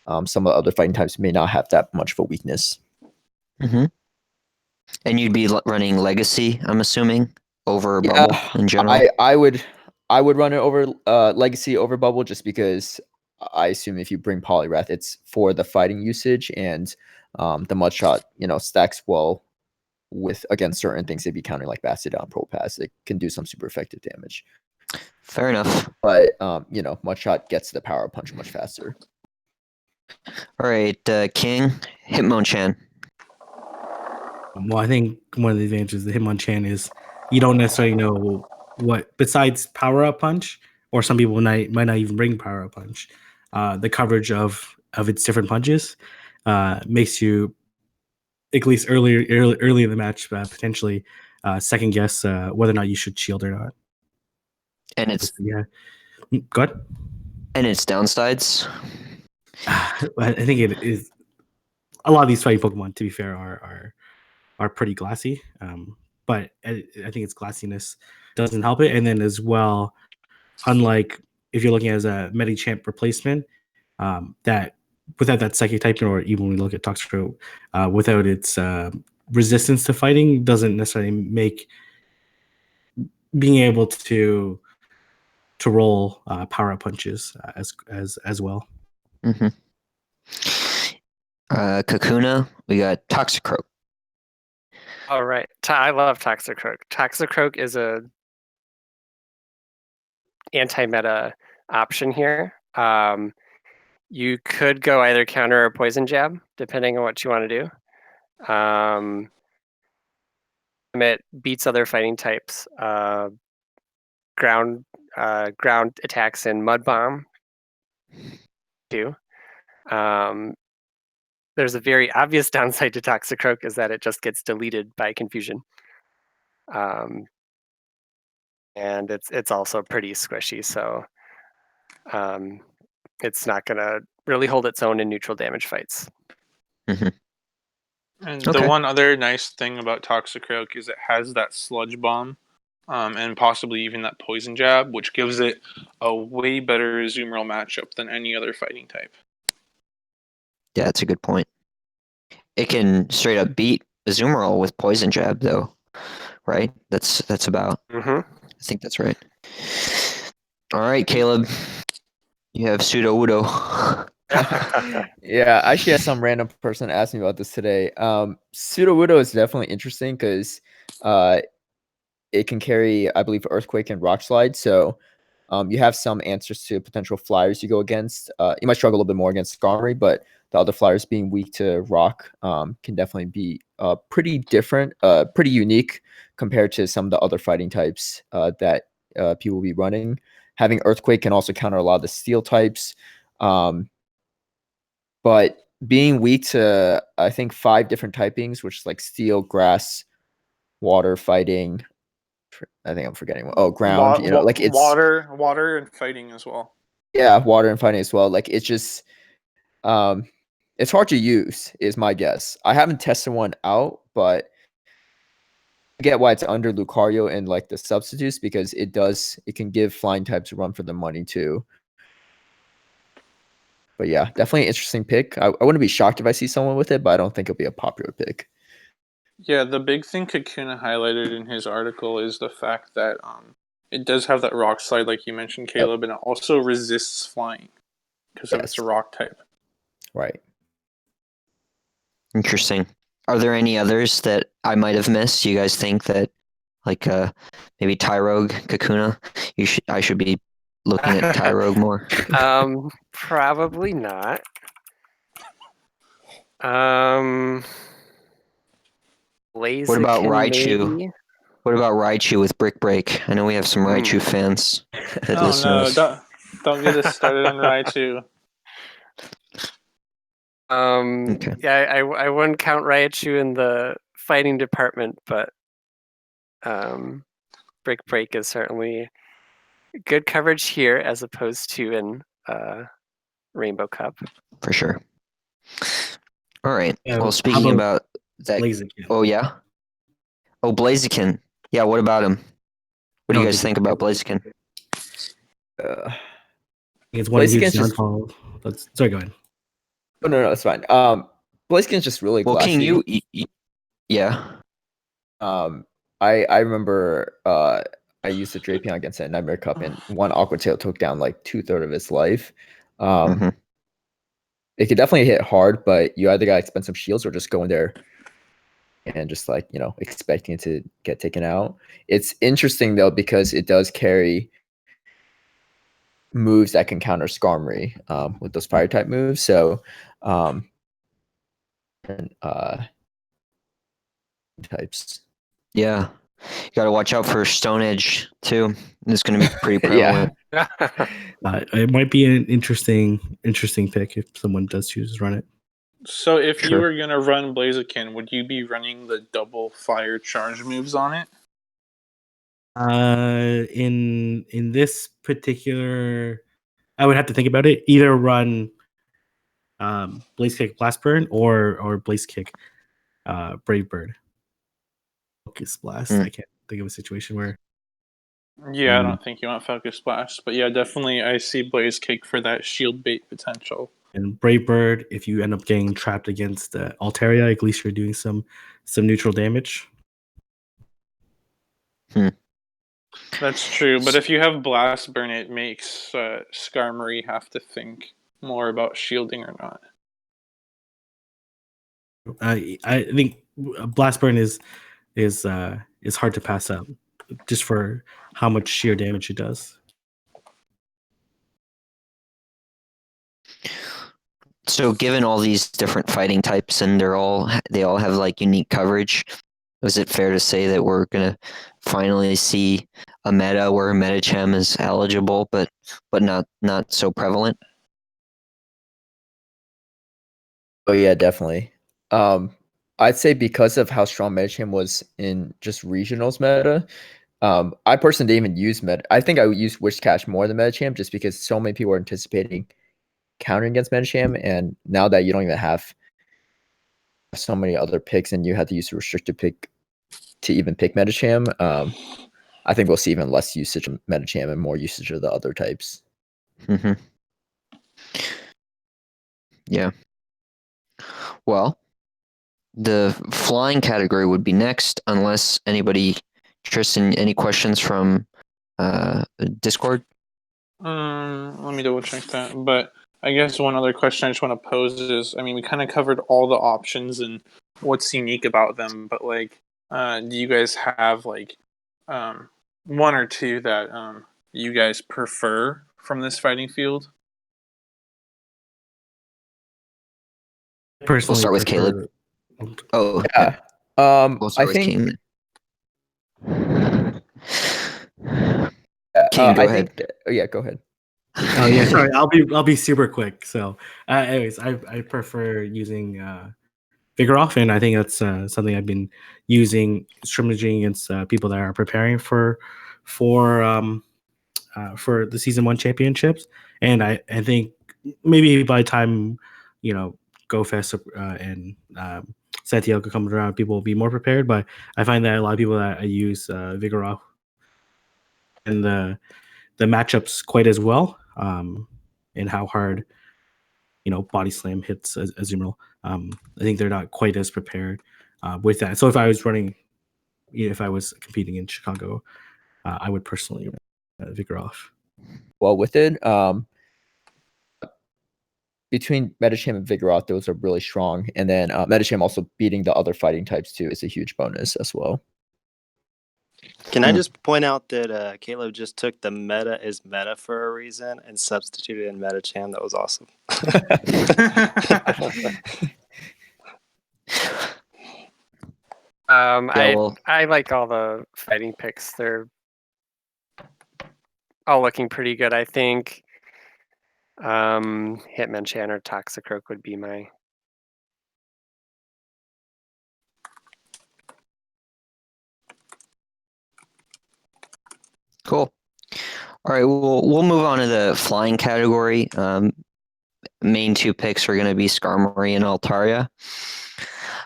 some of the other fighting types may not have that much of a weakness. Mm-hmm. And you'd be running Legacy, I'm assuming, over Bubble in general? I would run it over Legacy over Bubble just because I assume if you bring Poliwrath, it's for the fighting usage and the Mud Shot, stacks well with against certain things they'd be countering like Bastiodon, Propass. It can do some super effective damage. Fair enough. But Mud Shot gets the power punch much faster. All right, Kieng, Hitmonchan. Well, I think one of the advantages of the Hitmonchan is you don't necessarily know what, besides Power Up Punch, or some people might not even bring Power Up Punch. The coverage of its different punches makes you, at least early in the match, potentially second guess whether or not you should shield or not. And it's Go ahead. And its downsides. I think it is. A lot of these fighting Pokemon, to be fair, are pretty glassy. But I think its glassiness doesn't help it. And then as well, unlike if you're looking as a Medicham replacement, that without that psychic typing, or even when we look at Toxicroak, without its resistance to fighting, doesn't necessarily make being able to roll power up punches as well. Mm-hmm. Kakuna, we got Toxicroak. All right, I love Toxicroak. Toxicroak is a anti-meta option here. You could go either counter or poison jab, depending on what you want to do. It beats other fighting types. Ground attacks in Mud Bomb too. There's a very obvious downside to Toxicroak is that it just gets deleted by Confusion. And it's also pretty squishy, so it's not gonna really hold its own in neutral damage fights. Mm-hmm. And the one other nice thing about Toxicroak is it has that Sludge Bomb, and possibly even that Poison Jab, which gives it a way better Azumarill matchup than any other fighting type. Yeah, that's a good point. It can straight up beat Azumarill with Poison Jab, though, right? That's about. Mm-hmm. I think that's right. All right, Caleb, you have Sudowoodo. Yeah, I actually had some random person ask me about this today. Sudowoodo is definitely interesting because it can carry, I believe, Earthquake and Rock Slide. So You have some answers to potential flyers you go against. You might struggle a little bit more against Skarmory, but the other flyers being weak to rock can definitely be pretty different, pretty unique compared to some of the other fighting types that people will be running. Having Earthquake can also counter a lot of the steel types. But being weak to, I think, 5 different typings, which is like steel, grass, water, fighting. I think I'm forgetting one. Oh, ground. Like it's water and fighting as well. yeah, water and fighting as well. Like it's just it's hard to use, is my guess. I haven't tested one out, but I get why it's under Lucario and like the substitutes, because it can give flying types a run for the money too. But yeah, definitely an interesting pick. I wouldn't be shocked if I see someone with it, but I don't think it'll be a popular pick. Yeah, the big thing Kakuna highlighted in his article is the fact that it does have that rock slide, like you mentioned, Caleb, and it also resists flying because of its a rock type. Right. Interesting. Are there any others that I might have missed? You guys think that, like, maybe Tyrogue, Kakuna? I should be looking at Tyrogue more. Probably not. Blaziken, What about Raichu? maybe? What about Raichu with Brick Break? I know we have some Raichu fans that Oh listen no! to us. Don't get us started on Raichu. Okay. Yeah, I wouldn't count Raichu in the fighting department, but Brick Break is certainly good coverage here as opposed to in Rainbow Cup. For sure. All right. Yeah, Well, how speaking about that. Blaziken. Oh, yeah? Oh, Blaziken. Yeah, what about him? What do you guys think about Blaziken? It's one of Blaziken's huge just- downfall. Sorry, go ahead. Oh, no, it's fine. Blaziken's just really Well, glassy. King, yeah. I remember I used the Drapion against it in Nightmare Cup, and one Aqua Tail took down like 2/3 of its life. It could definitely hit hard, but you either got expensive shields or just go in there and just like, expecting it to get taken out. It's interesting though, because it does carry moves that can counter Skarmory with those fire type moves. So types. Yeah. You got to watch out for Stone Edge too. It's going to be pretty prevalent. It might be an interesting pick if someone does choose to run it. So if you Sure. were gonna run Blaziken, would you be running the double fire charge moves on it? In this particular, I would have to think about it. Either run Blaze Kick Blast Burn or Blaze Kick Brave Bird. Focus Blast. I can't think of a situation where. Yeah, I don't think you want Focus Blast, but yeah, definitely I see Blaze Kick for that shield bait potential. And Brave Bird, if you end up getting trapped against Altaria, at least you're doing some neutral damage. That's true, but if you have Blast Burn, it makes Skarmory have to think more about shielding or not. I think Blast Burn is hard to pass up, just for how much sheer damage it does. So, given all these different fighting types and they all have like unique coverage, is it fair to say that we're gonna finally see a meta where Medicham is eligible, but not so prevalent? Oh yeah, definitely. I'd say because of how strong Medicham was in just regionals meta, I personally didn't even use Meta. I think I would use Wishcash more than Medicham just because so many people are anticipating countering against Medicham, and now that you don't even have so many other picks and you have to use a restricted pick to even pick Medicham, I think we'll see even less usage of Medicham and more usage of the other types. Yeah. Well, the flying category would be next, unless anybody, Tristan, any questions from Discord? Let me double check that. But I guess one other question I just want to pose is, I mean, we kind of covered all the options and what's unique about them, but like, do you guys have like one or two that you guys prefer from this fighting field? Personally, We'll start with Caleb. Oh, Yeah. we'll I start with think. King. King, go I ahead. think. Yeah, go ahead. Oh yeah, sorry. I'll be super quick. So, anyways, I prefer using Vigoroth, and I think that's something I've been using scrimmaging against people that are preparing for the season 1 championships. And I think maybe by the time GoFest and Santiago comes around, people will be more prepared. But I find that a lot of people that I use Vigoroth and the matchups quite as well, and how hard body slam hits Azumarill. I think they're not quite as prepared with that. So if I was competing in Chicago, I would personally Vigoroth. Well, with it, between Medicham and Vigoroth, those are really strong. And then Medicham also beating the other fighting types too is a huge bonus as well. Can I just point out that Caleb just took the meta is meta for a reason and substituted in Metacham? That was awesome. I like all the fighting picks. They're all looking pretty good, I think. Hitmonchan or Toxicroak would be my. Cool. All right, we'll move on to the flying category. Main 2 picks are going to be Skarmory and Altaria.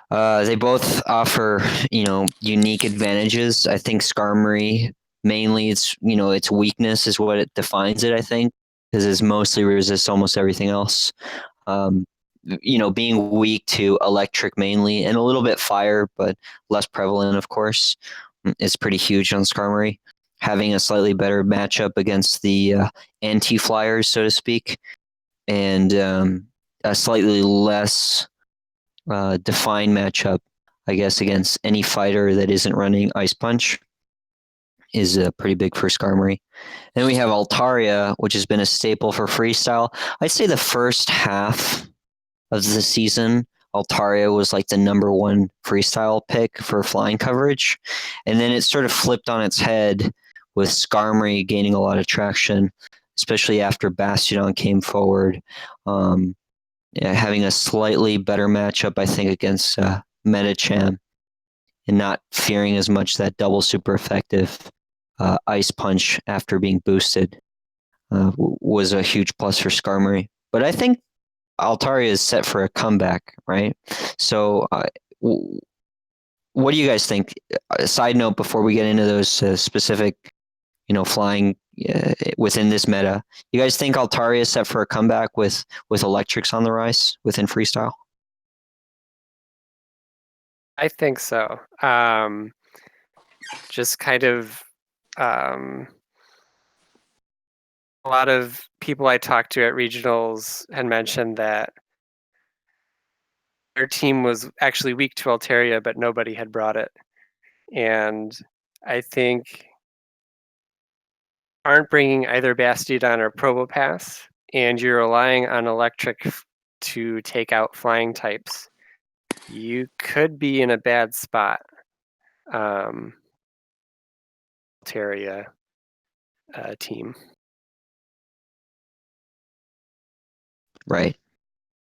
They both offer, unique advantages. I think Skarmory mainly its weakness is what it defines it. I think because it mostly resists almost everything else. Being weak to electric mainly and a little bit fire, but less prevalent, of course, is pretty huge on Skarmory. Having a slightly better matchup against the anti-flyers, so to speak, and a slightly less defined matchup, I guess, against any fighter that isn't running Ice Punch is pretty big for Skarmory. Then we have Altaria, which has been a staple for freestyle. I'd say the first half of the season, Altaria was like the number 1 freestyle pick for flying coverage. And then it sort of flipped on its head with Skarmory gaining a lot of traction, especially after Bastiodon came forward. Having a slightly better matchup, I think, against Metacham and not fearing as much that double super effective Ice Punch after being boosted was a huge plus for Skarmory. But I think Altaria is set for a comeback, right? So what do you guys think? A side note before we get into those specific, flying within this meta, you guys think Altaria is set for a comeback with electrics on the rise within freestyle? I think so. Just kind of a lot of people I talked to at regionals had mentioned that their team was actually weak to Altaria, but nobody had brought it. And I think aren't bringing either Bastiodon or Probopass, and you're relying on electric to take out flying types, you could be in a bad spot. Altaria team. Right.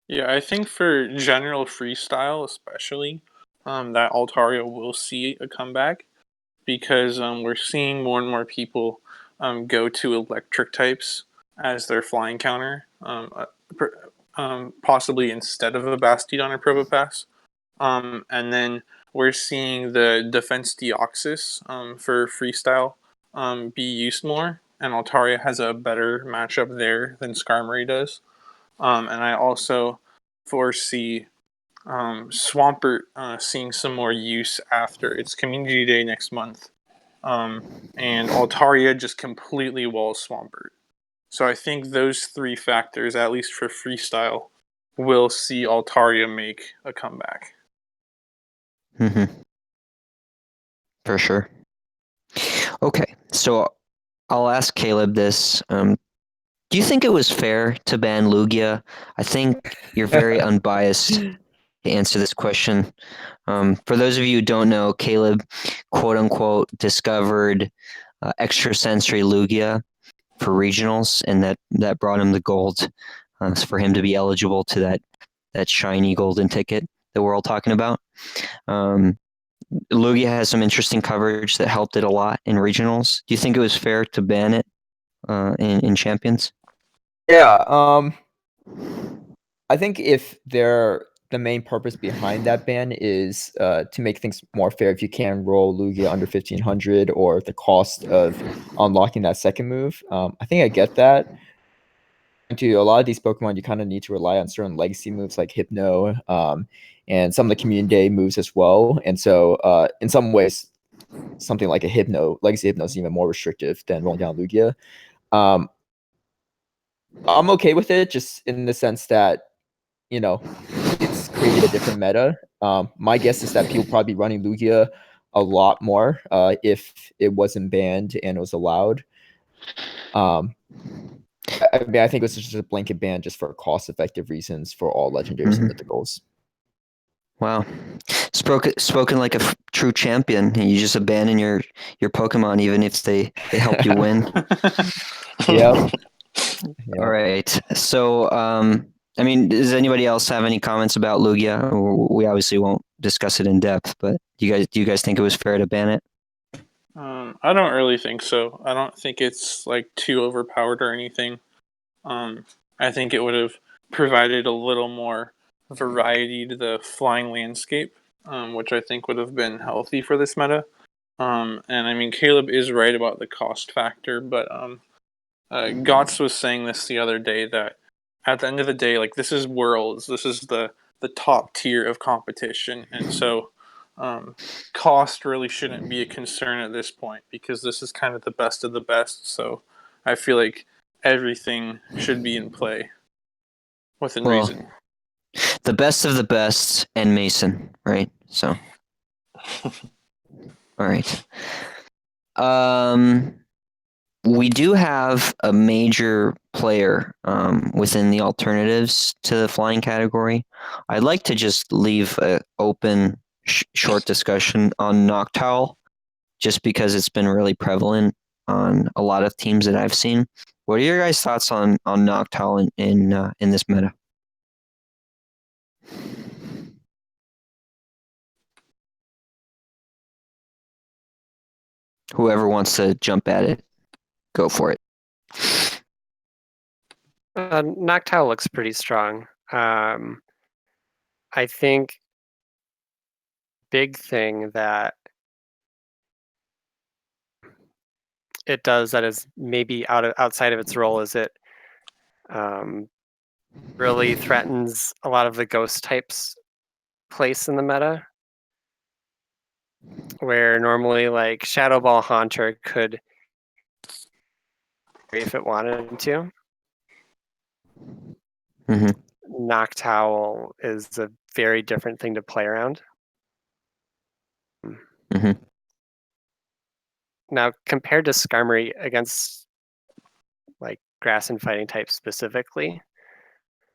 Yeah, I think for general freestyle, especially, that Altaria will see a comeback because we're seeing more and more people go to electric types as their flying counter, possibly instead of a Bastiodon or Probopass. And then we're seeing the Defense Deoxys for freestyle be used more, and Altaria has a better matchup there than Skarmory does. And I also foresee Swampert seeing some more use after its Community Day next month. And Altaria just completely walls Swampert. So I think those 3 factors, at least for freestyle, will see Altaria make a comeback. For sure. Okay, so I'll ask Caleb this. Do you think it was fair to ban Lugia? I think you're very unbiased to answer this question. For those of you who don't know, Caleb, quote unquote, discovered extrasensory Lugia for regionals, and that brought him the gold for him to be eligible to that shiny golden ticket that we're all talking about. Lugia has some interesting coverage that helped it a lot in regionals. Do you think it was fair to ban it in champions? Yeah, I think if the main purpose behind that ban is to make things more fair, if you can roll Lugia under 1500 or the cost of unlocking that second move, I think I get that. To a lot of these Pokemon, you kind of need to rely on certain legacy moves like Hypno, and some of the Community Day moves as well. And so, in some ways, something like a legacy Hypno is even more restrictive than rolling down Lugia. I'm okay with it, just in the sense that, it's created a different meta. My guess is that people probably be running Lugia a lot more if it wasn't banned and it was allowed. I mean, I think it was just a blanket ban just for cost-effective reasons for all legendaries and mythicals. Wow, spoken like a true champion. You just abandon your Pokemon even if they help you win. Yep. All right. So, I mean, does anybody else have any comments about Lugia? We obviously won't discuss it in depth, but do you guys think it was fair to ban it? I don't really think so. I don't think it's like too overpowered or anything. I think it would have provided a little more variety to the flying landscape, which I think would have been healthy for this meta. And I mean, Caleb is right about the cost factor, but Gotts was saying this the other day that at the end of the day, like, this is Worlds, this is the top tier of competition, and so cost really shouldn't be a concern at this point because this is kind of the best of the best. So I feel like everything should be in play within reason. The best of the best and Mason, right? So, all right. We do have a major player within the alternatives to the flying category. I'd like to just leave an open, short discussion on Noctowl, just because it's been really prevalent on a lot of teams that I've seen. What are your guys' thoughts on Noctowl in this meta? Whoever wants to jump at it, go for it. Noctowl looks pretty strong. I think big thing that it does that is maybe outside of its role is it really threatens a lot of the ghost types place in the meta, where normally like Shadow Ball Haunter could, if it wanted to. Noctowl is a very different thing to play around. Now, compared to Skarmory against like grass and fighting types specifically,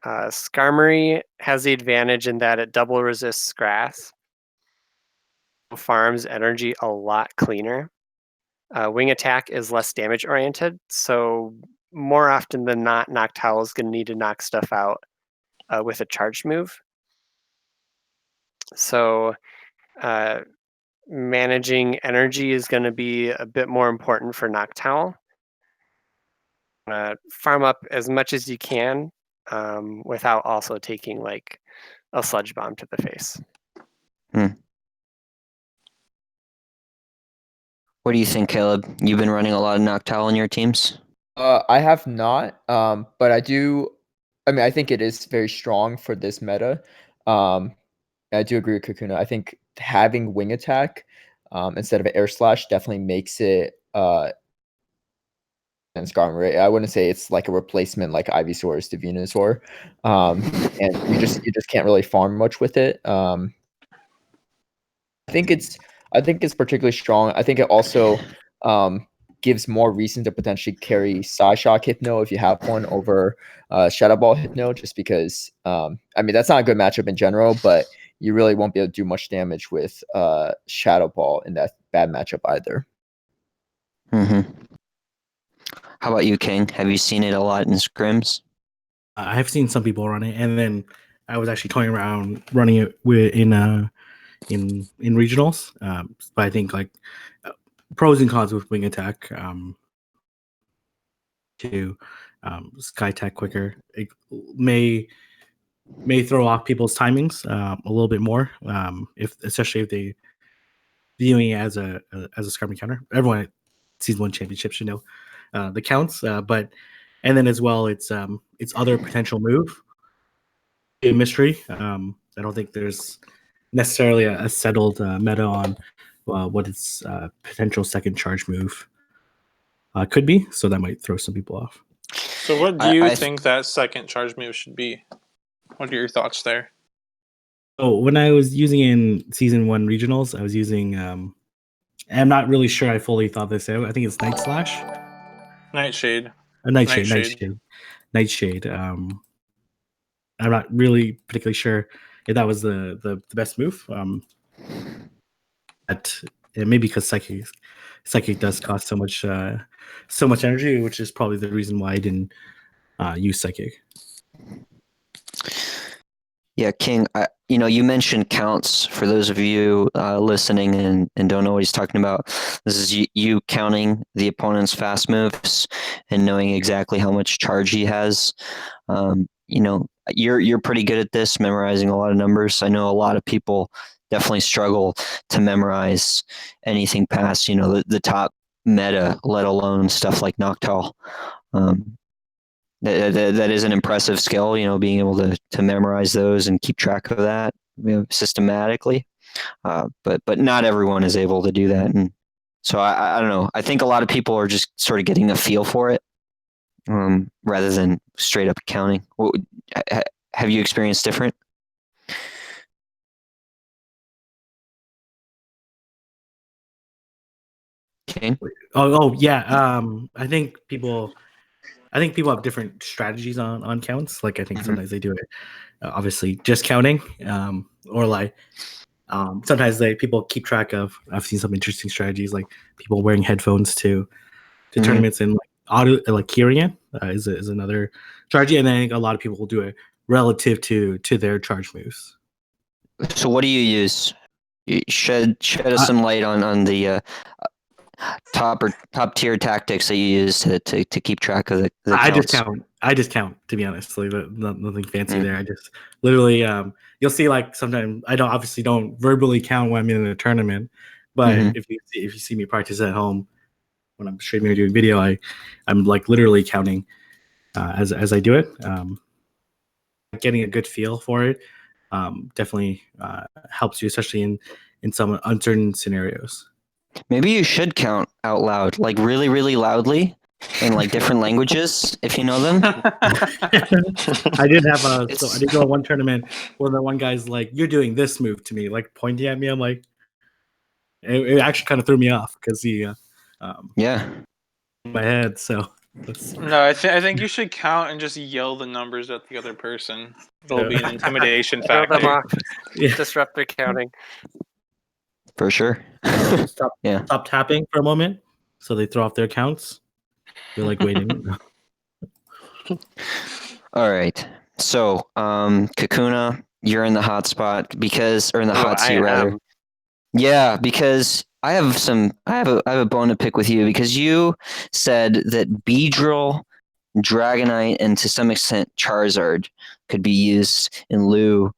Skarmory has the advantage in that it double resists grass, farms energy a lot cleaner. Wing attack is less damage oriented, so more often than not, Noctowl is going to need to knock stuff out with a charged move. So managing energy is going to be a bit more important for Noctowl. Farm up as much as you can without also taking like a sludge bomb to the face. What do you think, Caleb? You've been running a lot of Noctowl in your teams? I have not, but I do. I mean, I think it is very strong for this meta. I do agree with Kakuna. I think having wing attack instead of air slash definitely makes it and Skarmory. I wouldn't say it's like a replacement like Ivysaur is to Venusaur. And you just can't really farm much with it. I think it's particularly strong. I think it also gives more reason to potentially carry Psyshock Hypno if you have one over Shadow Ball Hypno, just because I mean that's not a good matchup in general, but you really won't be able to do much damage with Shadow Ball in that bad matchup either. Mm-hmm. How about you, King? Have you seen it a lot in scrims? I have seen some people run it, and then I was actually toying around running it in regionals. But I think like pros and cons with wing attack. To sky attack quicker, it may throw off people's timings a little bit more. If especially if they viewing it as a scrumming counter. Everyone at season 1 championship should know the counts, but and then as well, it's other potential move. A mystery. I don't think there's necessarily a settled meta on what its potential second charge move could be, so that might throw some people off. So what do you think that second charge move should be? What are your thoughts there? So when I was using in season 1 regionals, I was using I'm not really sure I fully thought this out. I think it's Night Slash. Nightshade. Nightshade. I'm not really particularly sure if that was the best move. But maybe because psychic does cost so much energy, which is probably the reason why I didn't use psychic. Yeah, King, you mentioned counts. For those of you listening and don't know what he's talking about, this is you counting the opponent's fast moves and knowing exactly how much charge he has. You're pretty good at this, memorizing a lot of numbers. I know a lot of people definitely struggle to memorize anything past, the top meta, let alone stuff like Noctowl. That is an impressive skill, being able to memorize those and keep track of that systematically. But not everyone is able to do that, and so I don't know. I think a lot of people are just sort of getting a feel for it, rather than straight up counting. Have you experienced different? Okay. Oh yeah. I think people have different strategies on counts. Like I think sometimes they do it obviously just counting, or like sometimes people keep track of. I've seen some interesting strategies like people wearing headphones to tournaments and like audio, like hearing it is another strategy. And I think a lot of people will do it relative to their charge moves. So what do you use? Shed us some light on the top tier tactics that you use to keep track of the I counts. just count, to be honest. Like nothing fancy there. I just literally you'll see like sometimes I don't verbally count when I'm in a tournament, but if you see me practice at home when I'm streaming or doing video, I'm like literally counting as I do it. Getting a good feel for it definitely helps you, especially in some uncertain scenarios. Maybe you should count out loud, like really, really loudly, in like different languages, if you know them. I did go to one tournament where the one guy's like, "You're doing this move to me," like pointing at me. I'm like, it actually kind of threw me off because he, yeah, in my head. So no, I think you should count and just yell the numbers at the other person. It'll be an intimidation Throw them factor. off. Disrupt their counting. for sure. Stop tapping for a moment, so they throw off their counts. They're like waiting. All right. So, Kakuna, you're in the hot spot or in the hot seat rather. Yeah, because I have a bone to pick with you because you said that Beedrill, Dragonite, and to some extent Charizard could be used in lieu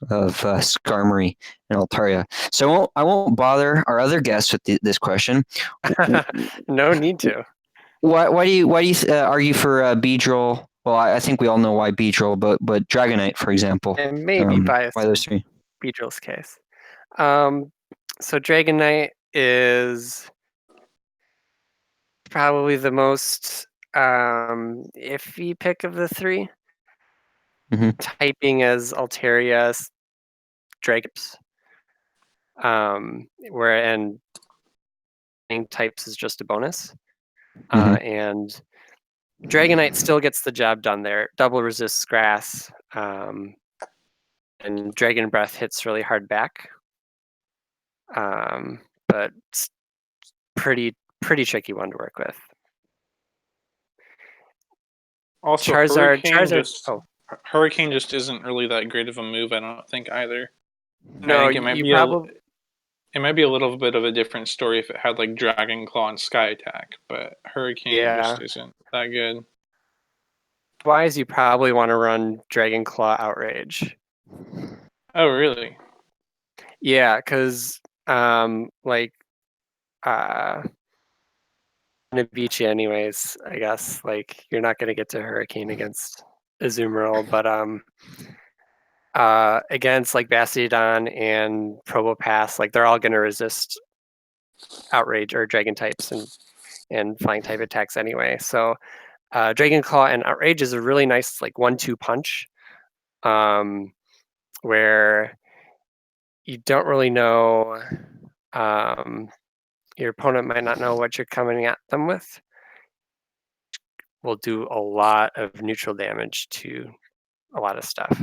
of Skarmory and Altaria. So I won't bother our other guests with this question. No need to. Why do you argue for Beedrill? Well, I think we all know why Beedrill, but Dragonite, for example. It may be biased Why those three? Beedrill's case. So Dragonite is probably the most iffy pick of the three. Typing as Altaria, Dragons. And types is just a bonus. And Dragonite still gets the job done there. Double resists grass, and Dragon Breath hits really hard back. But it's pretty tricky one to work with. Also, Charizard. Hurricane just isn't really that great of a move, I don't think either. No, I think it might be a little bit of a different story if it had like Dragon Claw and Sky Attack, but Hurricane just isn't that good. Otherwise, you probably want to run Dragon Claw Outrage. Oh, really? Yeah, because gonna beat you anyways, I guess. Like, you're not gonna get to Hurricane against Azumarill, but against like Bastiodon and Probopass, like they're all gonna resist Outrage or Dragon types and Flying type attacks anyway. So Dragon Claw and Outrage is a really nice like 1-2 punch, where you don't really know. Your opponent might not know what you're coming at them with. Will do a lot of neutral damage to a lot of stuff.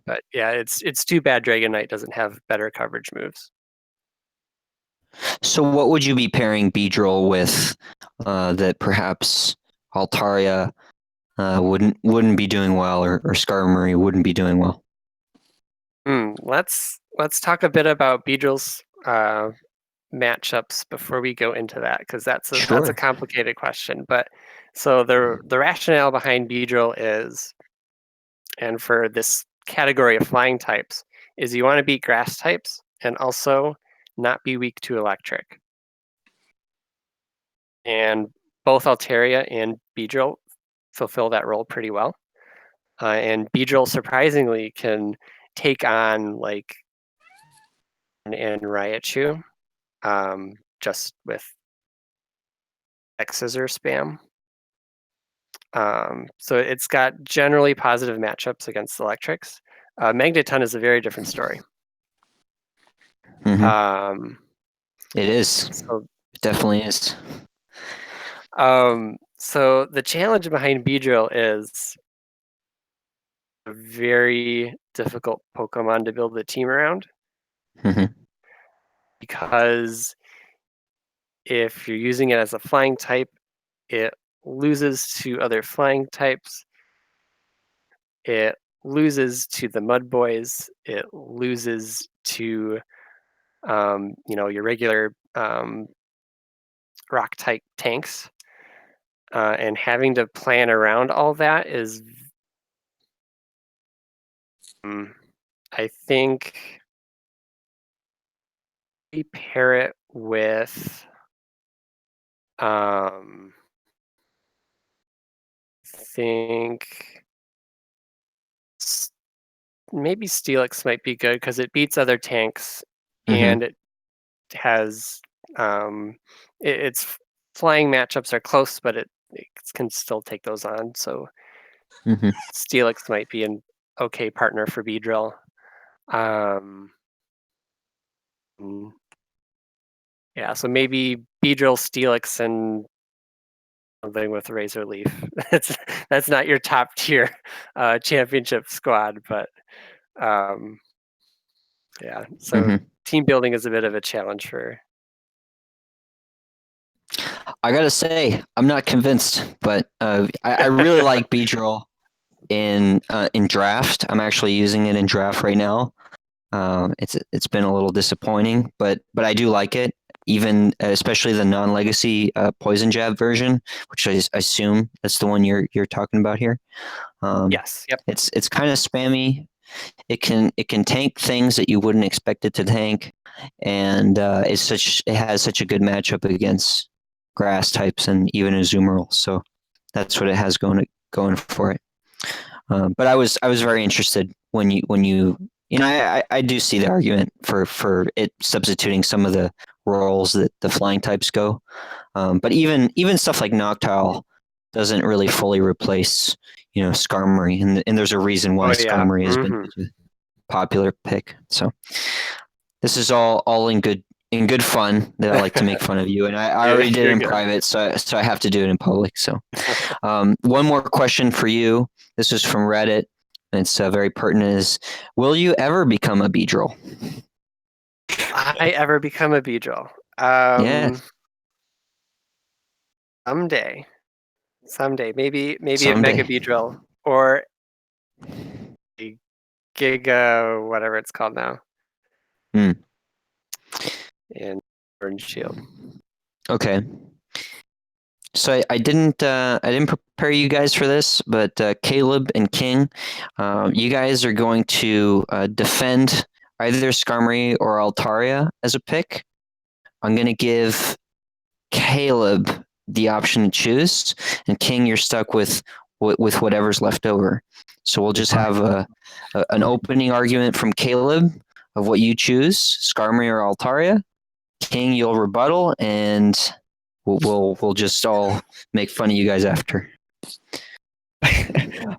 But yeah, it's too bad Dragonite doesn't have better coverage moves. So what would you be pairing Beedrill with that perhaps Altaria wouldn't be doing well, or Skarmory wouldn't be doing well? Let's talk a bit about Beedrill's matchups before we go into that, because that's a complicated question. But so the rationale behind Beedrill is, and for this category of flying types, is you want to beat grass types and also not be weak to electric. And both Altaria and Beedrill fulfill that role pretty well. And Beedrill surprisingly can take on like and Raichu just with X Scissor spam. So it's got generally positive matchups against electrics. Magneton is a very different story. Mm-hmm. It is. So, it definitely is. So the challenge behind Beedrill is a very difficult Pokemon to build a team around. Because if you're using it as a flying type, it loses to other flying types. It loses to the Mud Boys. It loses to your regular rock type tanks. And having to plan around all that is, I think, we pair it with think maybe Steelix might be good because it beats other tanks, and it has its flying matchups are close, but it can still take those on. So Steelix might be an okay partner for Beedrill. Yeah, so maybe Beedrill, Steelix, and something with Razor Leaf. That's not your top tier championship squad, but yeah. So team building is a bit of a challenge for. I gotta say, I'm not convinced, but I really like Beedrill in draft. I'm actually using it in draft right now. It's been a little disappointing, but I do like it. Even especially the non-legacy Poison Jab version, which I assume that's the one you're talking about here. Yes. Yep. It's kind of spammy. It can tank things that you wouldn't expect it to tank, and it has such a good matchup against grass types and even Azumarill. So that's what it has going for it. But I was very interested when you I do see the argument for it substituting some of the roles that the flying types go. But even stuff like Noctowl doesn't really fully replace Skarmory, and there's a reason why Skarmory has been such a popular pick. So this is all in good in good fun that I like to make fun of you, and I already did it You're in good. private, so I have to do it in public. So, one more question for you. This is from Reddit, and it's very pertinent. Is will you ever become a Beedrill? I ever become a Beedrill? Yeah, Someday, maybe a someday. Mega Beedrill or a Giga, whatever it's called now, Hmm. in Orange Shield. Okay. So I didn't prepare you guys for this, but Caleb and King, you guys are going to defend either Skarmory or Altaria as a pick. I'm going to give Caleb the option to choose, and King, you're stuck with whatever's left over. So we'll just have an opening argument from Caleb of what you choose, Skarmory or Altaria. King, you'll rebuttal, and we'll just all make fun of you guys after.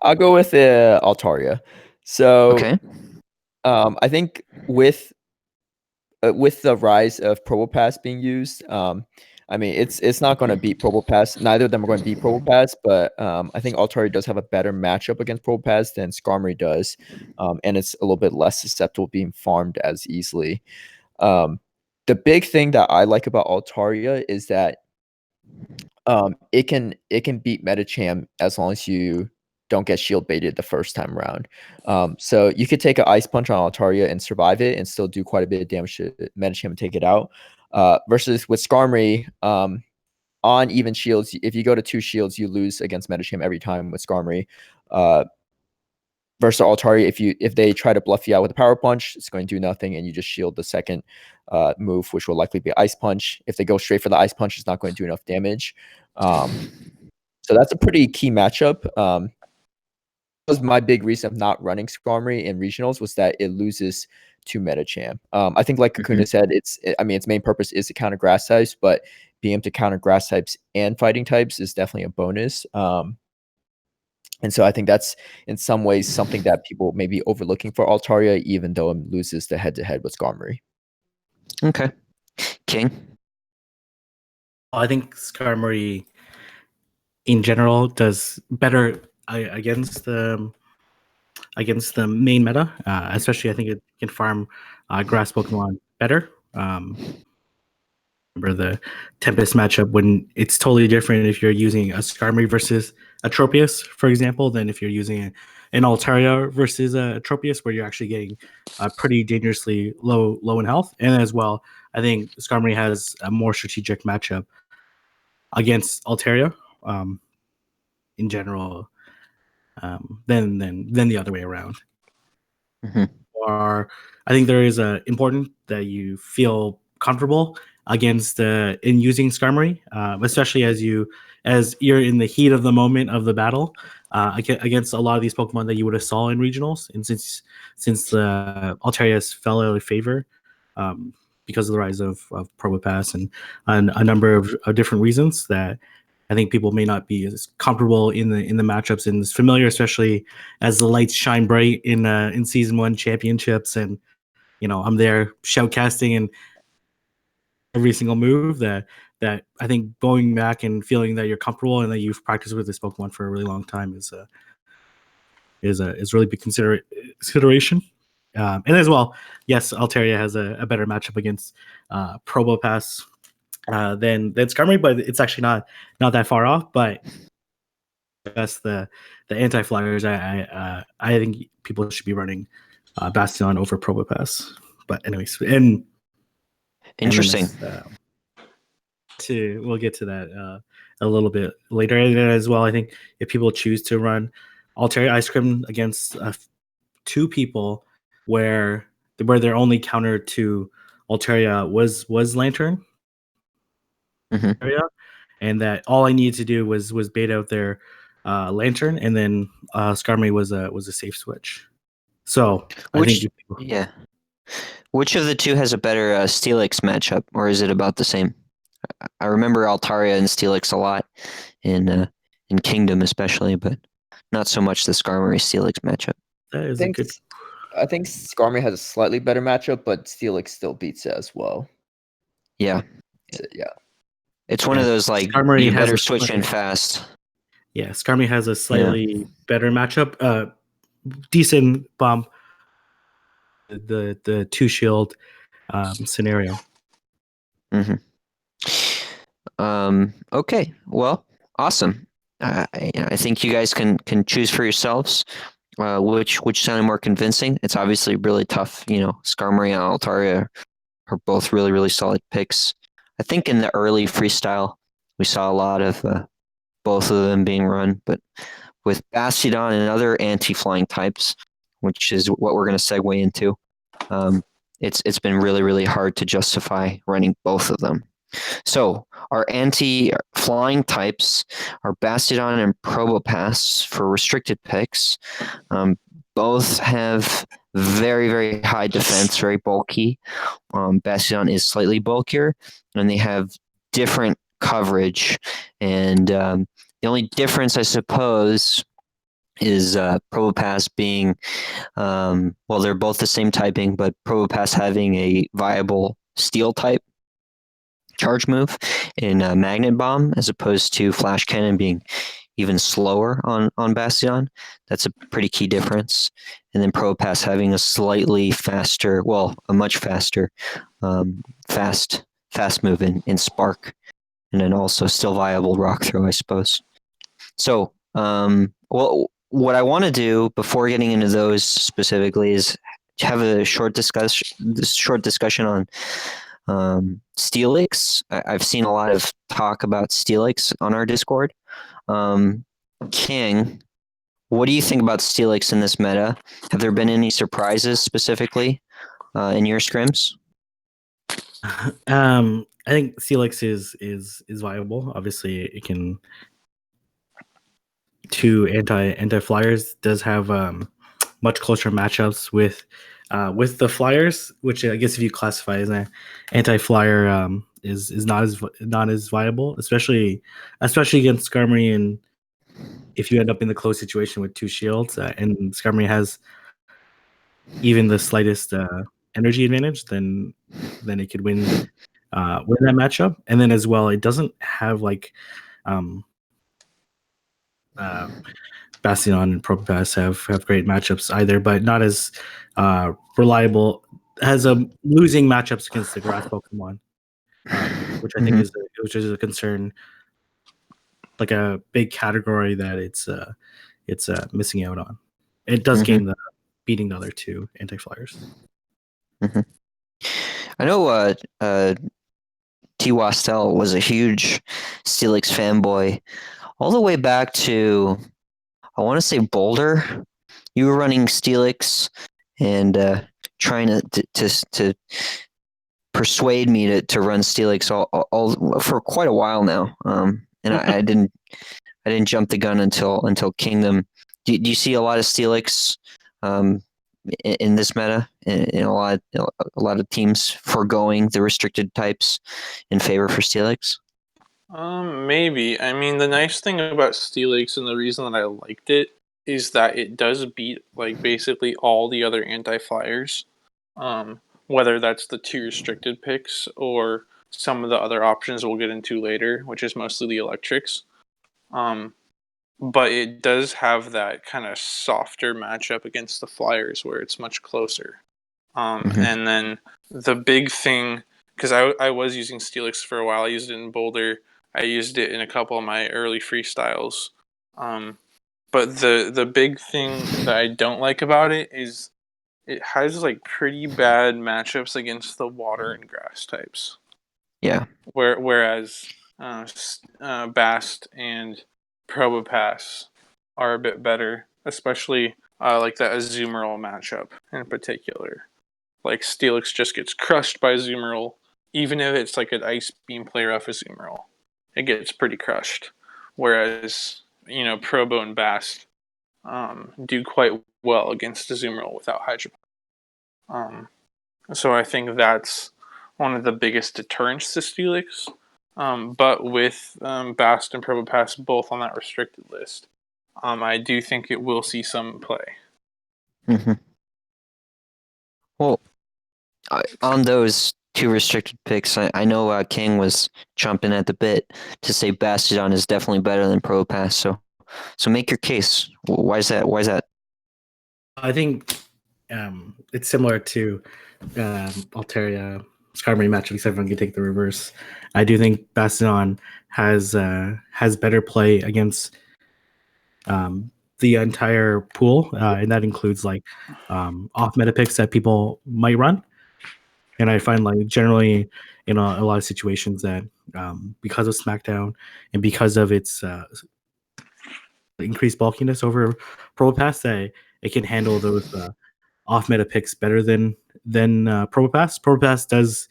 I'll go with Altaria. So Okay. I think with the rise of Probopass being used, I mean it's not going to beat Probopass. Neither of them are going to beat Probopass, but I think Altaria does have a better matchup against Probopass than Skarmory does, and it's a little bit less susceptible to being farmed as easily. The big thing that I like about Altaria is that it can beat Metacham as long as you don't get shield baited the first time around. So you could take an Ice Punch on Altaria and survive it and still do quite a bit of damage to Metacham and take it out. Versus with Skarmory, on even shields, if you go to 2 shields, you lose against Metacham every time with Skarmory. Versus Altaria, if they try to bluff you out with a Power Punch, it's going to do nothing, and you just shield the second move, which will likely be Ice Punch. If they go straight for the Ice Punch, it's not going to do enough damage. So that's a pretty key matchup. That was my big reason of not running Skarmory in regionals, was that it loses to Metacham. I think, like Kakuna said, its main purpose is to counter grass types, but being able to counter grass types and fighting types is definitely a bonus. And so I think that's in some ways something that people may be overlooking for Altaria, even though it loses the head-to-head with Skarmory. Okay. King? I think Skarmory in general does better against the main meta. Especially, I think it can farm grass Pokemon better. Remember the Tempest matchup when it's totally different if you're using a Skarmory versus a Tropius, for example, than if you're using an Altaria versus a Tropius, where you're actually getting pretty dangerously low in health. And as well, I think Skarmory has a more strategic matchup against Altaria in general than the other way around. Or I think there is important that you feel comfortable against in using Skarmory, especially as you're in the heat of the moment of the battle against a lot of these Pokemon that you would have saw in regionals. And since Altaria's fell out of favor because of the rise of Probopass and a number of different reasons, that I think people may not be as comfortable in the matchups and as familiar, especially as the lights shine bright in season 1 championships, and I'm there shoutcasting and every single move that I think going back and feeling that you're comfortable and that you've practiced with this Pokemon for a really long time is really big consideration. And as well, yes, Altaria has a better matchup against Probopass than Skarmory, but it's actually not that far off. But that's the anti-flyers. I think people should be running Bastion over Probopass. But anyways, and Interesting. We'll get to that a little bit later. And as well, I think if people choose to run Altaria Ice Cream against 2 people where their only counter to Altaria was Lantern, and that all I needed to do was bait out their Lantern, and then Skarmory was a safe switch. So I think yeah. Which of the 2 has a better Steelix matchup, or is it about the same? I remember Altaria and Steelix a lot in Kingdom especially, but not so much the Skarmory Steelix matchup. that is I think Skarmory has a slightly better matchup, but Steelix still beats it as well. Yeah. Yeah. It's one of those like Skarmory you has better a switch in slightly- fast. Yeah, Skarmory has a slightly better matchup. Decent bump. The two shield scenario. Hmm. Okay. Well, awesome. I think you guys can choose for yourselves which sounded more convincing. It's obviously really tough. Skarmory and Altaria are both really, really solid picks. I think in the early freestyle, we saw a lot of both of them being run, but with Bastiodon and other anti-flying types, which is what we're going to segue into, it's been really, really hard to justify running both of them. So our anti-flying types are Bastiodon and Probopass for restricted picks. Both have very, very high defense, very bulky. Bastiodon is slightly bulkier, and they have different coverage. And the only difference, I suppose, is Probopass being, well, they're both the same typing, but Probopass having a viable steel type charge move in Magnet Bomb as opposed to Flash Cannon being even slower on Bastion. That's a pretty key difference. And then Probopass having a slightly faster, well, a much faster fast move in Spark, and then also still viable Rock Throw, I suppose. So, well, what I want to do before getting into those specifically is have a short discussion on Steelix. I've seen a lot of talk about Steelix on our Discord. King, what do you think about Steelix in this meta? Have there been any surprises specifically in your scrims? I think Celix is viable. Obviously, it can. Two anti flyers does have much closer matchups with the flyers, which I guess if you classify as an anti flyer is not as viable, especially against Skarmory. And if you end up in the close situation with two shields and Skarmory has even the slightest energy advantage, then it could win that matchup. And then as well, it doesn't have like Bastion and Probopass have great matchups either, but not as reliable. Has a losing matchups against the grass Pokemon, which I think is a concern, like a big category that it's missing out on. It does gain the beating the other two anti-flyers. I know T. Wastel was a huge Steelix fanboy all the way back to, I want to say, Boulder. You were running Steelix and trying to persuade me to run Steelix all for quite a while now. And I didn't jump the gun until Kingdom. Do you see a lot of Steelix in this meta? In a lot of teams foregoing the restricted types in favor for Steelix? Maybe. I mean, the nice thing about Steelix and the reason that I liked it is that it does beat like basically all the other anti-flyers. Whether that's the two restricted picks or some of the other options we'll get into later, which is mostly the electrics. But it does have that kind of softer matchup against the flyers where it's much closer. And then the big thing, because I was using Steelix for a while, I used it in Boulder, I used it in a couple of my early freestyles. But the big thing that I don't like about it is it has like pretty bad matchups against the water and grass types. Yeah. Whereas Bast and Probopass are a bit better, especially like the Azumarill matchup in particular. Like Steelix just gets crushed by Azumarill, even if it's like an Ice Beam player off Azumarill. It gets pretty crushed. Whereas, Probo and Bast do quite well against Azumarill without Hydro. So I think that's one of the biggest deterrents to Steelix. But with Bast and Probopass both on that restricted list, I do think it will see some play. Well, on those two restricted picks. I know Kieng was chomping at the bit to say Bastiodon is definitely better than Probopass. So make your case. Why is that? Why is that? I think it's similar to Altaria Skarmory matchup, except everyone can take the reverse. I do think Bastion has better play against the entire pool, and that includes like off meta picks that people might run. And I find like generally in a lot of situations that because of SmackDown and because of its increased bulkiness over Probopass, that it can handle those off meta picks better than Probopass. Probopass does,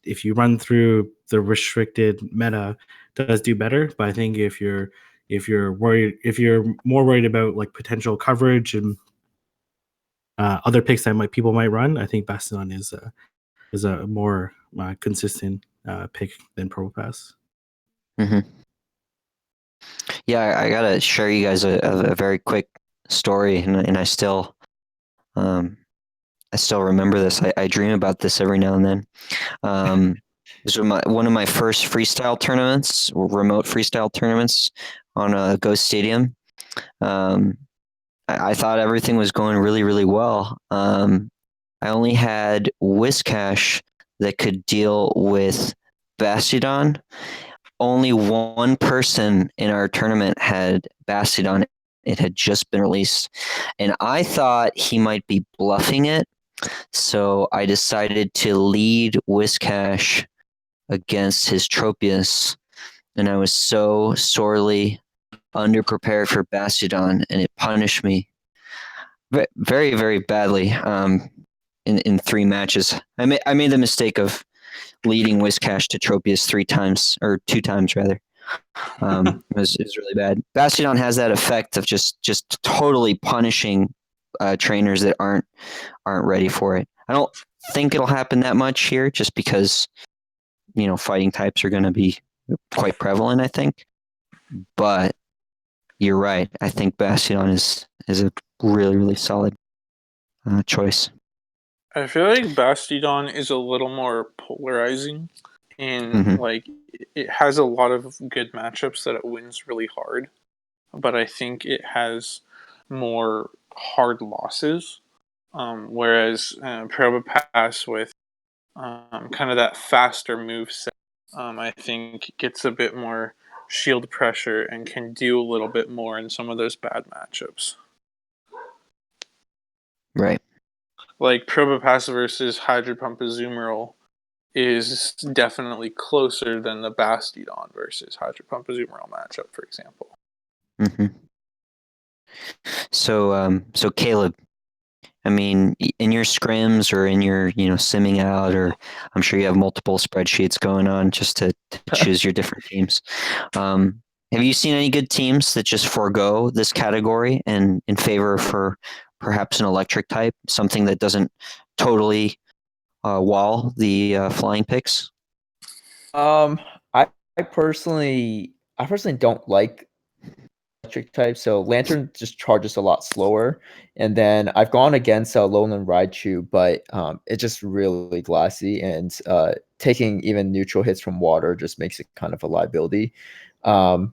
if you run through the restricted meta, does do better. But I think if you're more worried about like potential coverage and other picks that people might run, I think Bastion is a more consistent pick than Probopass. Mm-hmm. Yeah, I gotta share you guys a very quick story, and I still remember this. I dream about this every now and then. This was one of my first freestyle tournaments, remote freestyle tournaments on a Ghost Stadium. I thought everything was going really, really well. I only had Whiscash that could deal with Bastiodon. Only one person in our tournament had Bastiodon. It had just been released. And I thought he might be bluffing it. So I decided to lead Whiscash against his Tropius. And I was so sorely underprepared for Bastiodon, and it punished me very, very badly in 3 matches. I made the mistake of leading Whiscash to Tropius 3 times, or 2 times rather. It was really bad. Bastiodon has that effect of just totally punishing trainers that aren't ready for it. I don't think it'll happen that much here, just because fighting types are going to be quite prevalent, I think. But you're right. I think Bastiodon is a really, really solid choice. I feel like Bastiodon is a little more polarizing, and like it has a lot of good matchups that it wins really hard, but I think it has more hard losses. Whereas Probopass with kind of that faster move set, I think gets a bit more shield pressure and can do a little bit more in some of those bad matchups. Right. Like Probopass versus Hydro Pump Azumarill is definitely closer than the Bastiodon versus Hydro Pump Azumarill matchup, for example. Mm-hmm. So Caleb, I mean, in your scrims or in your simming out, or I'm sure you have multiple spreadsheets going on just to choose your different teams. Have you seen any good teams that just forego this category and in favor for perhaps an electric type, something that doesn't totally wall the flying picks? I personally don't like electric type, so Lantern just charges a lot slower. And then I've gone against Lowland Raichu, but it's just really glassy, and taking even neutral hits from water just makes it kind of a liability. A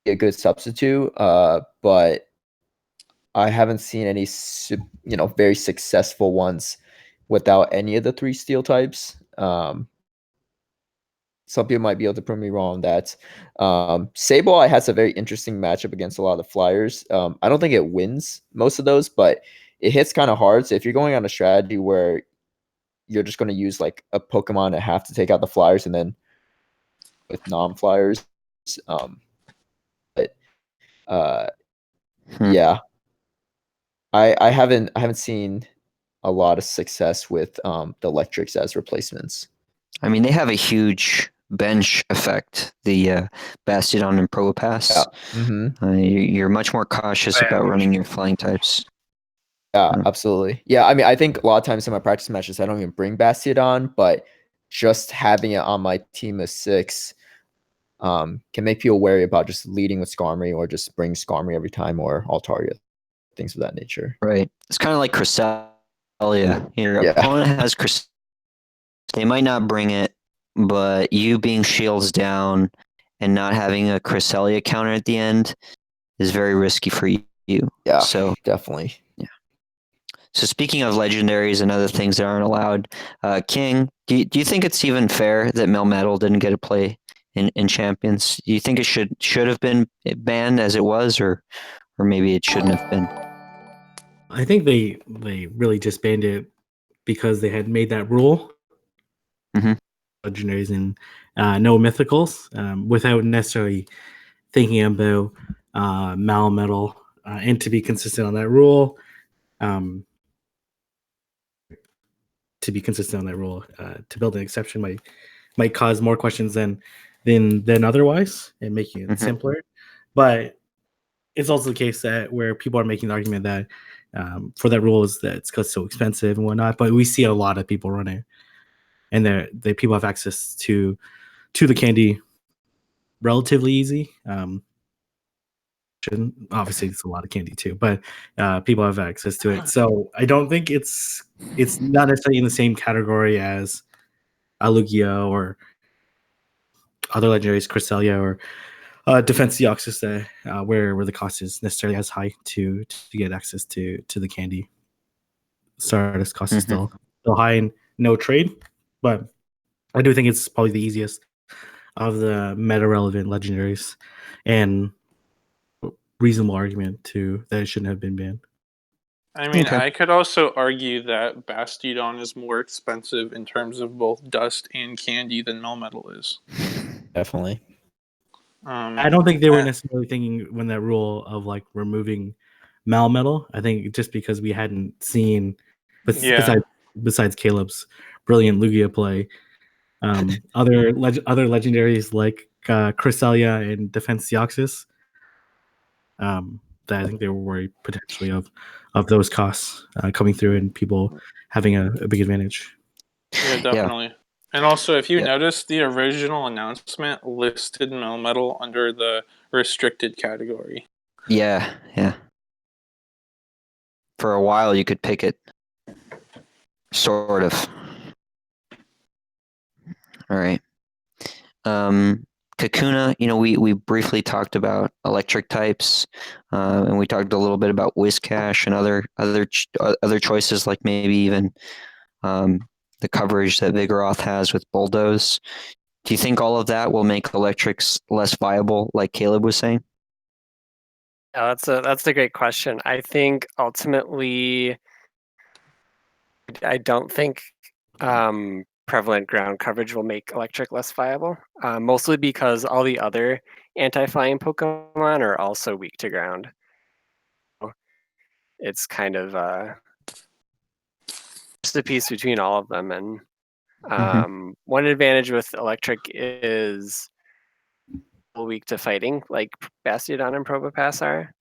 good substitute, but I haven't seen any very successful ones without any of the 3 steel types. Some people might be able to prove me wrong on that. Sableye has a very interesting matchup against a lot of the flyers. I don't think it wins most of those, but it hits kind of hard. So if you're going on a strategy where you're just going to use like a Pokemon and have to take out the flyers and then with non-flyers, yeah, I haven't seen a lot of success with the electrics as replacements. I mean, they have a huge bench effect, the Bastiodon and Probopass. Yeah. Mm-hmm. You're much more cautious about running your flying types. Yeah, absolutely. Yeah, I mean, I think a lot of times in my practice matches, I don't even bring Bastiodon, but just having it on my team of 6 can make people wary about just leading with Skarmory or just bring Skarmory every time, or Altaria, things of that nature. Right. It's kind of like Cresselia. Your opponent has Cresselia They might not bring it, but you being shields down and not having a Cresselia counter at the end is very risky for you. Yeah, So definitely. So speaking of legendaries and other things that aren't allowed, King, do you think it's even fair that Melmetal didn't get a play in Champions? Do you think it should have been banned as it was, or maybe it shouldn't have been? I think they really just banned it because they had made that rule. Mhm. Legendaries and no mythicals, without necessarily thinking about Mal Metal, and to be consistent on that rule. To be consistent on that rule, to build an exception might cause more questions than otherwise, and making it Mhm. simpler. But it's also the case that where people are making the argument that for that rule is that it's because it's so expensive and whatnot. But we see a lot of people run it, and they people have access to the candy relatively easy. Obviously, it's a lot of candy too, but people have access to it. So I don't think it's not necessarily in the same category as Alugia or other legendaries, Cresselia or Defense Deoxys, where the cost is necessarily as high to get access to the candy. Stardust cost is Mhm. still high and no trade, but I do think it's probably the easiest of the meta relevant legendaries, and reasonable argument to that it shouldn't have been banned. I mean, Okay. I could also argue that Bastiodon is more expensive in terms of both dust and candy than Melmetal is. Definitely. I don't think they were uh, necessarily thinking when that rule of like removing Malmetal. I think just because we hadn't seen, Yeah. besides Caleb's brilliant Lugia play, other legendaries like Cresselia and Defense Deoxys, that I think they were worried potentially of those costs coming through and people having a big advantage. Yeah, definitely. And also, if you Yeah. notice, the original announcement listed Melmetal under the restricted category. Yeah. For a while, you could pick it. Sort of. All right. Kakuna, we briefly talked about electric types, and we talked a little bit about Whiscash and other choices, like maybe even the coverage that Vigoroth has with Bulldoze. Do you think all of that will make electrics less viable, like Caleb was saying? Yeah, that's a great question. I think ultimately, I don't think prevalent ground coverage will make electric less viable, mostly because all the other anti-flying Pokemon are also weak to ground. It's kind of just a piece between all of them. And one advantage with electric is weak to fighting, like Bastiodon and Probopass are,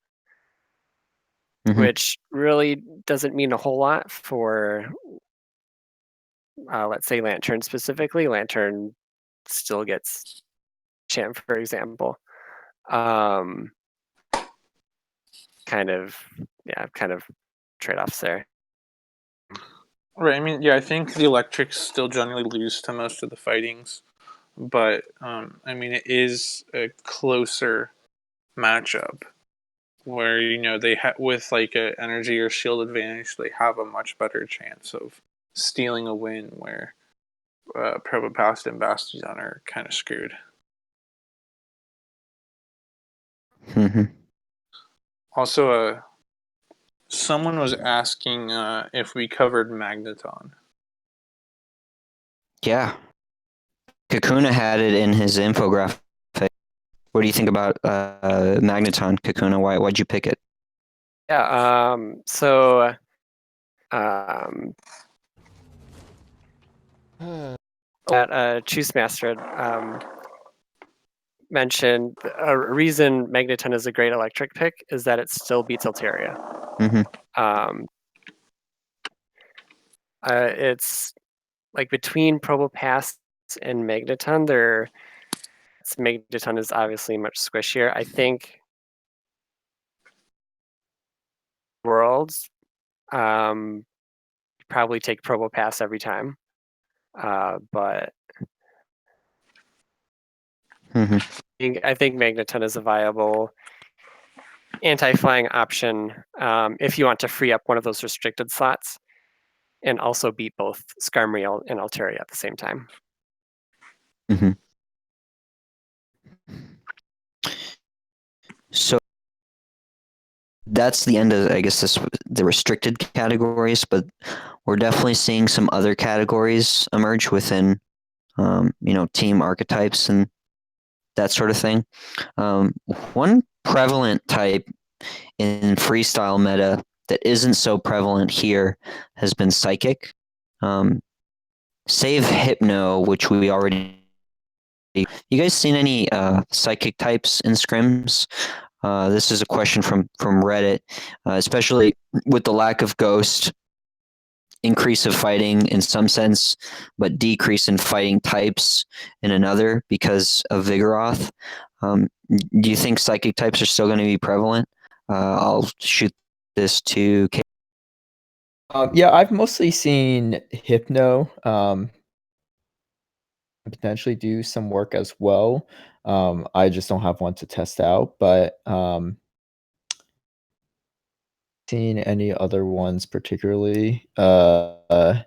which really doesn't mean a whole lot for, let's say, Lantern specifically. Lantern still gets Champ, for example. Kind of trade-offs there. Right. I mean, yeah, I think the electrics still generally lose to most of the fightings, but I mean, it is a closer matchup where they with like a energy or shield advantage, they have a much better chance of stealing a win. Where Probopass and Bastiodon are kind of screwed. Also, someone was asking if we covered Magneton. Yeah. Kakuna had it in his infographic. What do you think about Magneton, Kakuna? Why'd you pick it? Yeah. So. That Choose Master mentioned a reason Magneton is a great electric pick is that it still beats Altaria. It's like between Probopass and Magneton, Magneton is obviously much squishier. I think Worlds probably take Probopass every time. But Mhm. I think Magneton is a viable anti-flying option if you want to free up one of those restricted slots and also beat both Skarmory and Altaria at the same time. Mhm. So that's the end of, I guess, the restricted categories, but we're definitely seeing some other categories emerge within, team archetypes and that sort of thing. One prevalent type in freestyle meta that isn't so prevalent here has been Psychic. Save Hypno, which we already. You guys seen any Psychic types in scrims? This is a question from Reddit, especially with the lack of Ghost, increase of fighting in some sense, but decrease in fighting types in another because of Vigoroth. Do you think Psychic types are still going to be prevalent? I'll shoot this to Kate. Yeah, I've mostly seen Hypno potentially do some work as well. I just don't have one to test out, but seen any other ones particularly. Main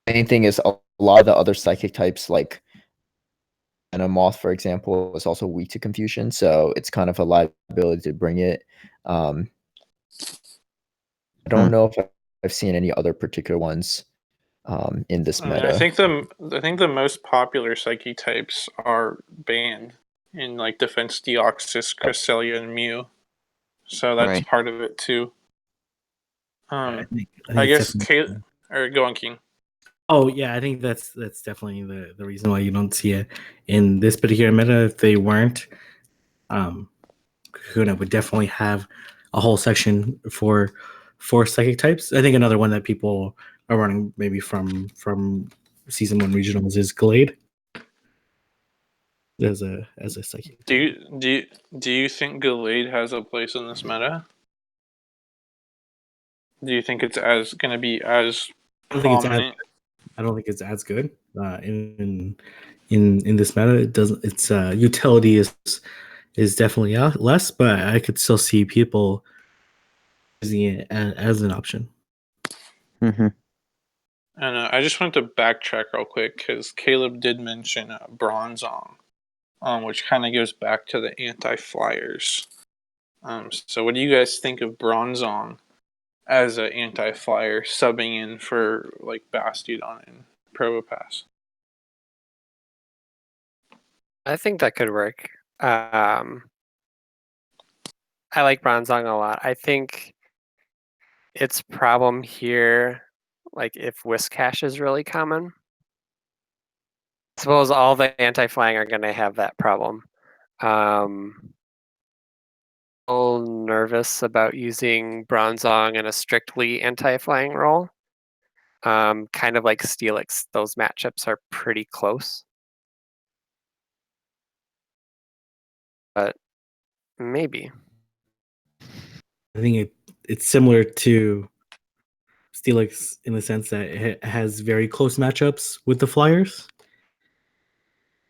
thing is a lot of the other psychic types, like Moth, for example, is also weak to confusion, so it's kind of a liability to bring it. I don't know if I've seen any other particular ones in this meta. I think the most popular psyche types are banned in like Defense Deoxys, Cresselia, and Mew. So that's Right. part of it too. I think I it's guess definitely- or go on, King. Oh yeah, I think that's definitely the reason why you don't see it in this particular meta. If they weren't, Kakuna would definitely have a whole section for psychic types. I think another one that people are running maybe from season 1 regionals is Glade as a psychic type. Do you think Gallade has a place in this meta? Do you think it's going to be as prominent? I don't think it's as good in this meta. It doesn't. Its utility is definitely less, but I could still see people using it as an option. Mm-hmm. And I just want to backtrack real quick because Caleb did mention Bronzong, which kind of goes back to the anti-flyers. So what do you guys think of Bronzong as an anti-flyer subbing in for like Bastiodon and Probopass? I think that could work. I like Bronzong a lot. I think its problem here, like if Whiskash is really common, I suppose all the anti-flying are going to have that problem. A little nervous about using Bronzong in a strictly anti-flying role. Kind of like Steelix, those matchups are pretty close. But maybe. I think it's similar to Steelix in the sense that it has very close matchups with the Flyers.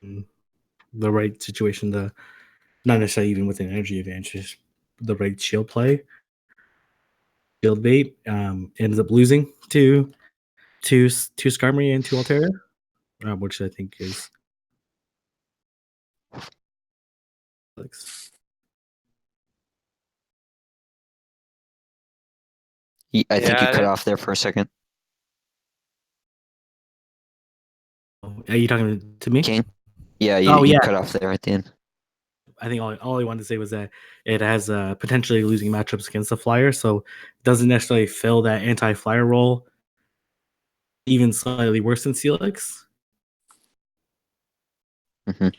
The right situation, not necessarily even with an energy advantage, just the right shield play. Shield bait ends up losing to Skarmory and to Altaria, which I think is I think you cut Yeah. off there for a second. Are you talking to me? King? Yeah, Oh, you yeah. cut off there at the end. I think all I wanted to say was that it has potentially losing matchups against the Flyer, so it doesn't necessarily fill that anti-flyer role even slightly worse than Steelix. Mm-hmm.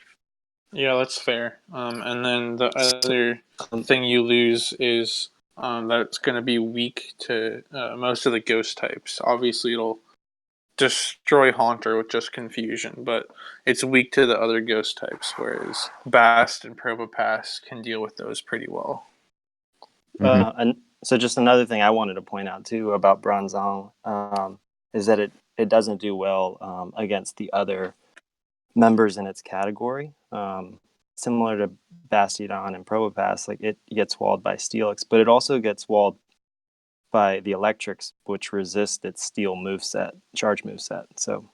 Yeah, that's fair. And then the other thing you lose is that it's going to be weak to most of the ghost types. Obviously, it'll destroy Haunter with just confusion, but it's weak to the other ghost types, whereas Bast and Probopass can deal with those pretty well. And so just another thing I wanted to point out too about Bronzong is that it doesn't do well against the other members in its category. Similar to Bastiodon and Probopass, like it gets walled by Steelix, but it also gets walled by the Electrics, which resist its Steel charge moveset. So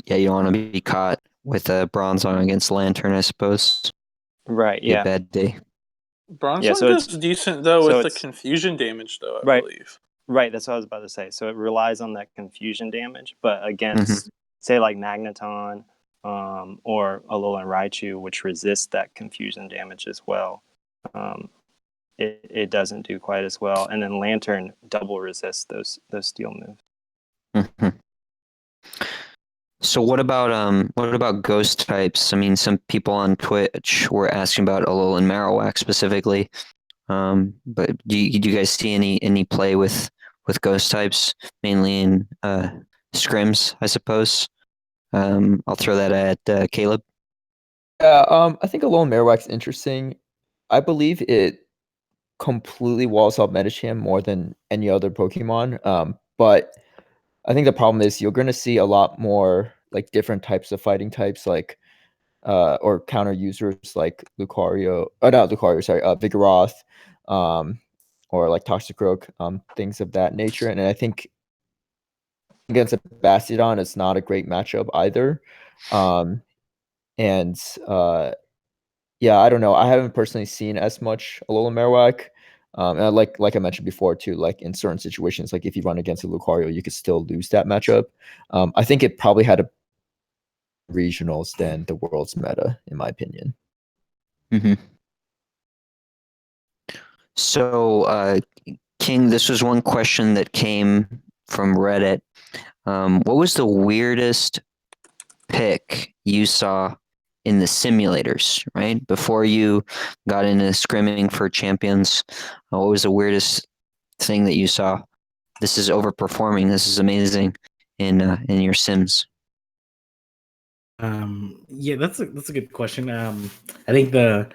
Yeah, you don't want to be caught with a Bronzong against Lantern, I suppose. right, Be a yeah, bad day. Bronzong so does it's- decent though so with the it's- confusion damage, though, I Right. believe. right. That's what I was about to say. So it relies on that confusion damage, but against say like Magneton or Alolan Raichu, which resists that confusion damage as well. It doesn't do quite as well, and then Lantern double resists those steel moves. Mhm. So what about ghost types? I mean, some people on Twitch were asking about Alolan Marowak specifically. But do you guys see any play with ghost types, mainly in scrims, I suppose? I'll throw that at Caleb. Yeah, I think Alolan Marowak's interesting. I believe it completely walls out Medicham more than any other Pokemon. But I think the problem is you're going to see a lot more like different types of fighting types, like or counter users like Lucario, not Lucario, sorry, Vigoroth, or like Toxicroak, things of that nature. And I think against a Bastiodon, it's not a great matchup either. And yeah, I don't know. I haven't personally seen as much Alolan Marowak. And like I mentioned before too, like in certain situations, like if you run against a Lucario, you could still lose that matchup. I think it probably had a regionals than the world's meta, in my opinion. Mm-hmm. So, King, this was one question that came from Reddit. What was the weirdest pick you saw in the simulators, right? Before you got into scrimming for champions, what was the weirdest thing that you saw? This is overperforming. This is amazing in your sims. Yeah, that's a good question. I think the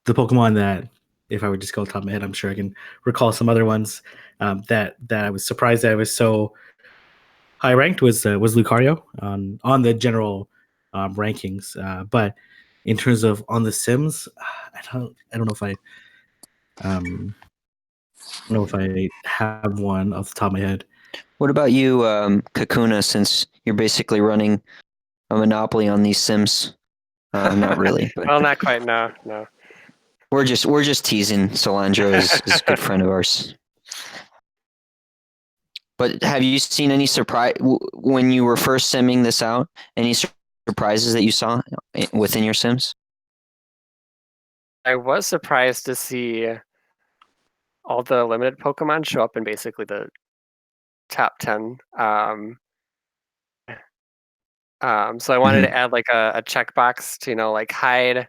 Pokemon that, if I would just go top of my head, I'm sure I can recall some other ones that I was surprised that I was so high ranked was Lucario on the general rankings. But in terms of on the Sims, I don't know if I have one off the top of my head. What about you, Kakuna? Since you're basically running a monopoly on these sims. Not really, but Well, not quite. No. we're just teasing. Solandro is a good friend of ours. But have you seen any surprise when you were first simming this out? Any surprises that you saw within your sims? I was surprised to see all the limited Pokemon show up in basically the top 10. So I wanted to add like a checkbox to, like hide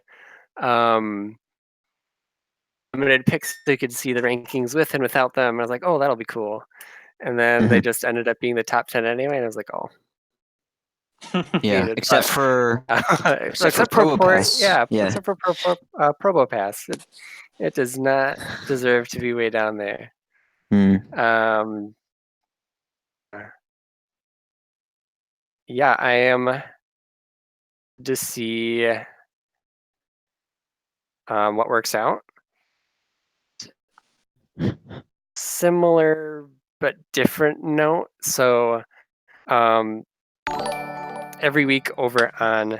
limited picks so you could see the rankings with and without them. I was like, oh, that'll be cool. And then they just ended up being the top 10 anyway. And I was like, oh, Yeah, hated, except for Probopass. yeah, Yeah. except for Probopass. It does not deserve to be way down there. Yeah, I am to see what works out. Similar but different note. So every week over on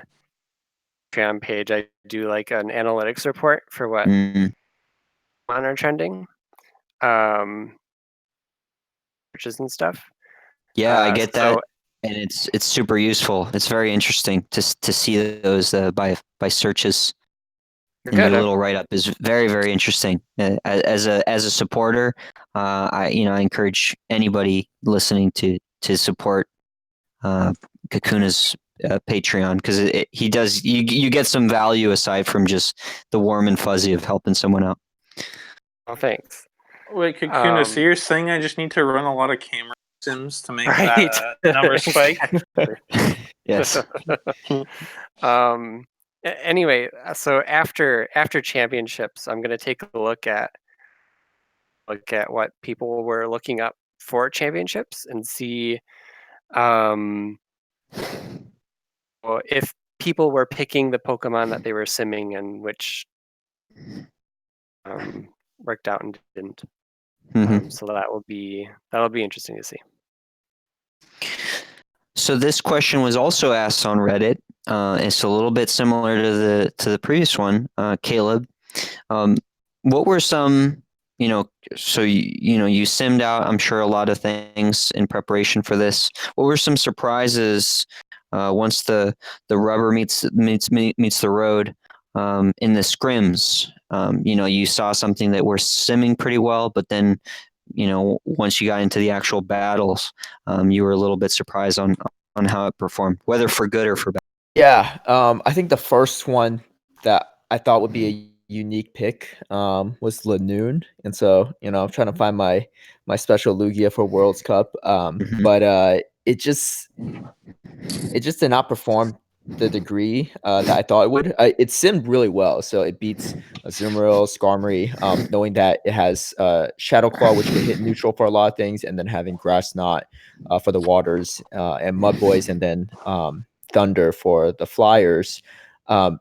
Patreon page, I do like an analytics report for what on are trending, searches and stuff. Yeah, I get that, and it's super useful. It's very interesting to see those by searches. And your little write up is very, very interesting. As a supporter, I encourage anybody listening to support Kakuna's Patreon, because he does you get some value aside from just the warm and fuzzy of helping someone out. Oh, thanks. Wait, Kakuna, so you're saying I just need to run a lot of camera sims to make that number spike? Yes. Anyway, so after championships, I'm going to take a look at look at what people were looking up for championships and see well, if people were picking the Pokemon that they were simming and which worked out and didn't. So that'll be interesting to see. So this question was also asked on Reddit. It's a little bit similar to the previous one, Caleb. What were some, so you simmed out, I'm sure, a lot of things in preparation for this. What were some surprises once the rubber meets the road in the scrims? You saw something that were simming pretty well, but then once you got into the actual battles, you were a little bit surprised on how it performed, whether for good or for bad. Yeah, I think the first one that I thought would be a unique pick was Lanoon, and so I'm trying to find my special Lugia for World's Cup, but it just did not perform the degree that I thought it would. It simmed really well, so it beats Azumarill, Skarmory, knowing that it has Shadow Claw, which can hit neutral for a lot of things, and then having Grass Knot for the waters, and Mud Boys, and then Thunder for the flyers. But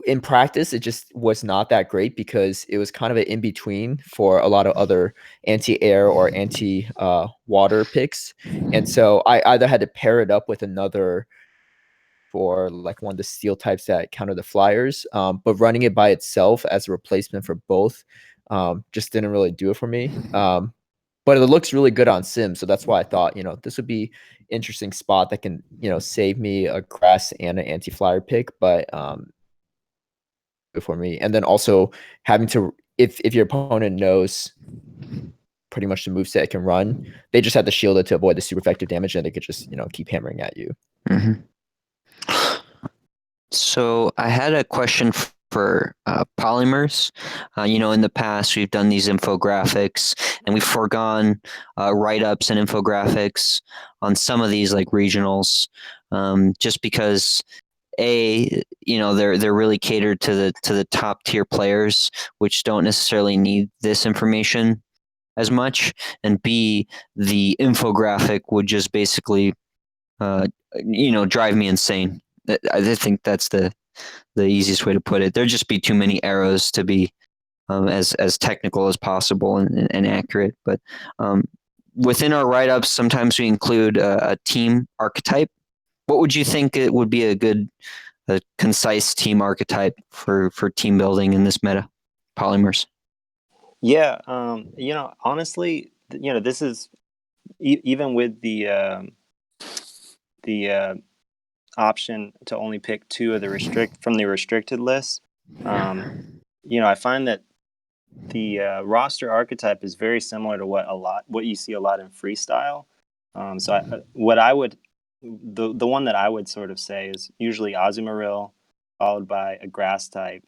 in practice, it just was not that great because it was kind of an in between for a lot of other anti-air or anti-water picks. And so I either had to pair it up with another for like one of the steel types that counter the flyers, but running it by itself as a replacement for both just didn't really do it for me. But it looks really good on Sim, so that's why I thought this would be interesting spot that can save me a grass and an anti-flyer pick, but for me. And then also having to, if your opponent knows pretty much the moveset it can run, they just have to shield it to avoid the super effective damage, and they could just keep hammering at you. So I had a question for polymers. In the past, we've done these infographics, and we've foregone write-ups and infographics on some of these like regionals, just because they're really catered to the top tier players, which don't necessarily need this information as much, and B, the infographic would just basically drive me insane. I think that's the easiest way to put it. There'd just be too many arrows to be as technical as possible and accurate. But within our write-ups, sometimes we include a team archetype. What would you think it would be a concise team archetype for team building in this meta, polymers? Yeah, honestly, this is even with the option to only pick two of the restricted list. I find that the roster archetype is very similar to what you see a lot in freestyle. The one that I would sort of say is usually Azumarill followed by a grass type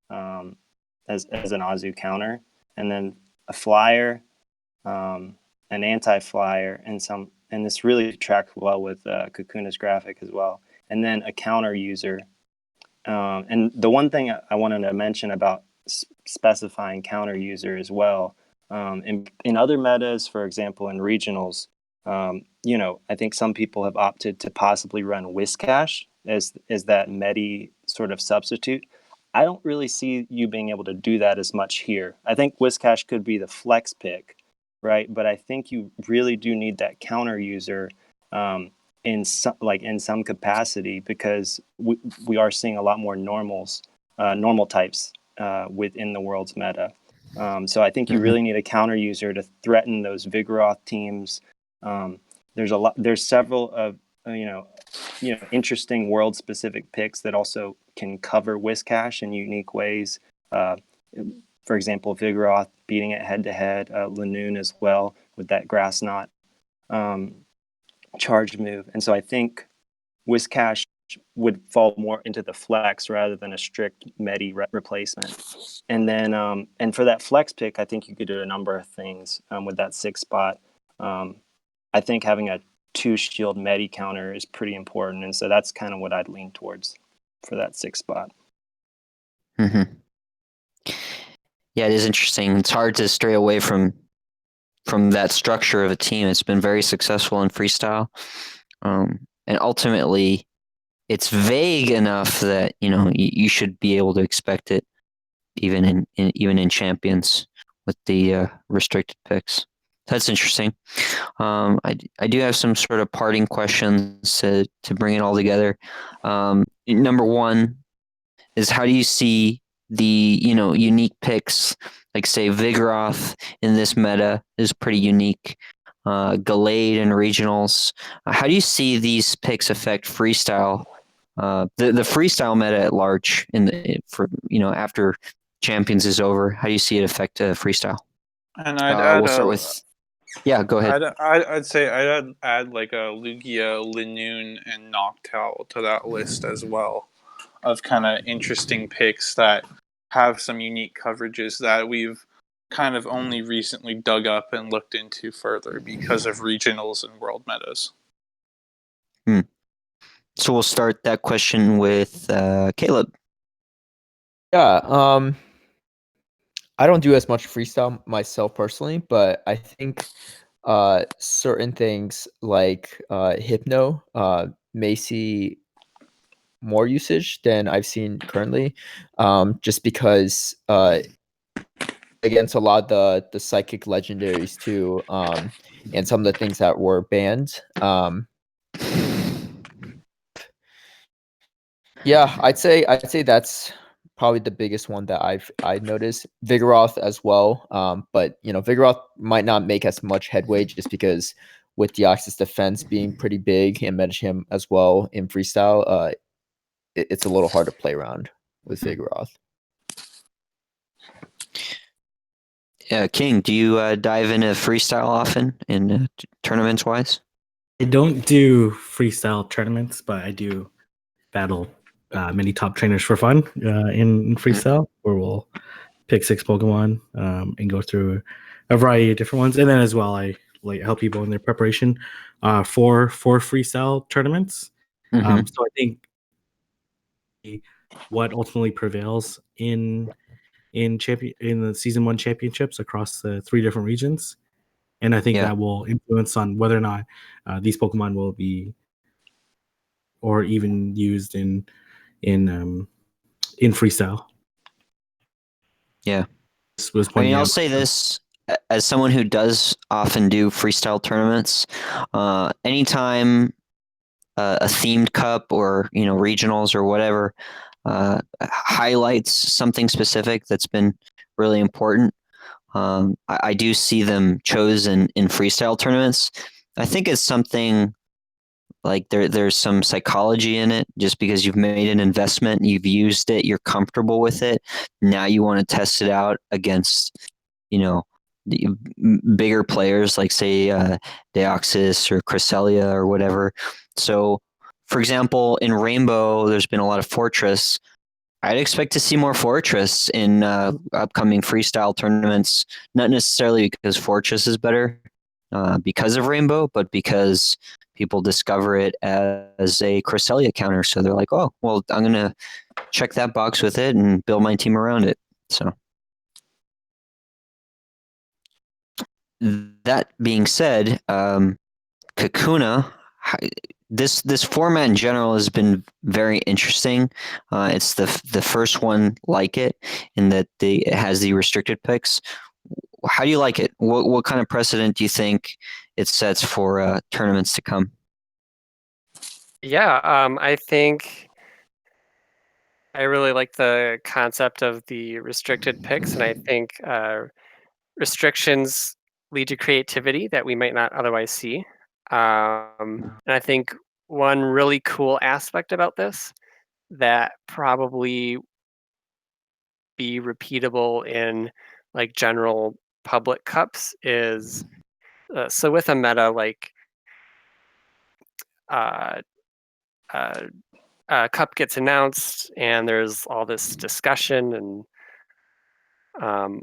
as an Azu counter, and then a flyer, an anti-flyer, and this really tracks well with Kakuna's graphic as well, and then a counter user. And the one thing I wanted to mention about specifying counter user as well, in other metas, for example, in regionals, I think some people have opted to possibly run Whiscash as that medi sort of substitute. I don't really see you being able to do that as much here. I think Whiscash could be the flex pick, right? But I think you really do need that counter user in some capacity, because we are seeing a lot more normal types within the world's meta. So I think you really need a counter user to threaten those Vigoroth teams. There's several of interesting world specific picks that also can cover Whiscash in unique ways. For example, Vigoroth beating it head to head, Lanoon as well with that Grass Knot charge move. And so I think Whiscash would fall more into the flex rather than a strict medi replacement. And then and for that flex pick, I think you could do a number of things with that 6 spot. I think having a 2 shield medi counter is pretty important, and so that's kind of what I'd lean towards for that 6 spot. Yeah, it is interesting. It's hard to stray away from that structure of a team. It's been very successful in freestyle, and ultimately, it's vague enough that you should be able to expect it even in champions with the restricted picks. That's interesting. I do have some sort of parting questions to bring it all together. Number one is, how do you see the unique picks, like say Vigoroth in this meta is pretty unique. Gallade and regionals. How do you see these picks affect freestyle? The freestyle meta at large after champions is over. How do you see it affect freestyle? And I'd add We'll start with. Yeah, go ahead. I'd say I'd add like a Lugia, Linoon, and Noctowl to that list as well, of kind of interesting picks that have some unique coverages that we've kind of only recently dug up and looked into further because of regionals and world metas. So we'll start that question with Caleb. Yeah, I don't do as much freestyle myself personally, but I think certain things like Hypno may see more usage than I've seen currently, just because against a lot of the psychic legendaries too, and some of the things that were banned. Yeah, I'd say that's probably the biggest one that I noticed. Vigoroth as well, but Vigoroth might not make as much headway just because with Deoxys defense being pretty big and Medicham as well in freestyle, it's a little hard to play around with Vigoroth. King, do you dive into freestyle often in tournaments wise? I don't do freestyle tournaments, but I do battle many top trainers for fun in freestyle, where we'll pick 6 Pokemon and go through a variety of different ones. And then as well, I like help people in their preparation for freestyle tournaments. Mm-hmm. So I think what ultimately prevails in the season 1 championships across the 3 different regions, and I think that will influence on whether or not these Pokemon will be or even used in freestyle. Yeah. I mean, I'll say this as someone who does often do freestyle tournaments. Anytime a themed cup or regionals or whatever highlights something specific that's been really important, I do see them chosen in freestyle tournaments. I think it's something like there's some psychology in it. Just because you've made an investment, you've used it, you're comfortable with it, now you want to test it out against the bigger players, like say Deoxys or Cresselia or whatever. So for example, in Rainbow there's been a lot of Fortress. I'd expect to see more Fortress in upcoming freestyle tournaments, not necessarily because Fortress is better because of Rainbow, but because people discover it as a Cresselia counter. So they're like, oh, well, I'm going to check that box with it and build my team around it. So that being said, Kakuna, this format in general has been very interesting. It's the first one like it in that it has the restricted picks. How do you like it? What kind of precedent do you think it sets for tournaments to come? Yeah, I think I really like the concept of the restricted picks, and I think restrictions lead to creativity that we might not otherwise see. And I think one really cool aspect about this that probably be repeatable in like general public cups is so with a meta like uh, uh, a cup gets announced and there's all this discussion and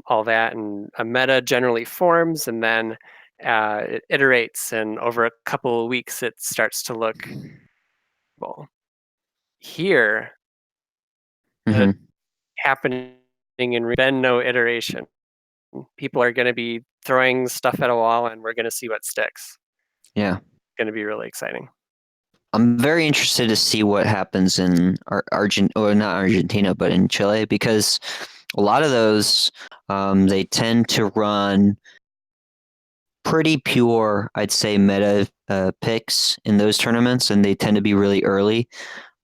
all that, and a meta generally forms, and then it iterates, and over a couple of weeks it starts to look well. Here, Mm-hmm. happening been no iteration. People are going to be throwing stuff at a wall, and we're going to see what sticks. Yeah. Going to be really exciting. I'm very interested to see what happens in not Argentina, but in Chile, because a lot of those they tend to run pretty pure, I'd say, meta picks in those tournaments, and they tend to be really early.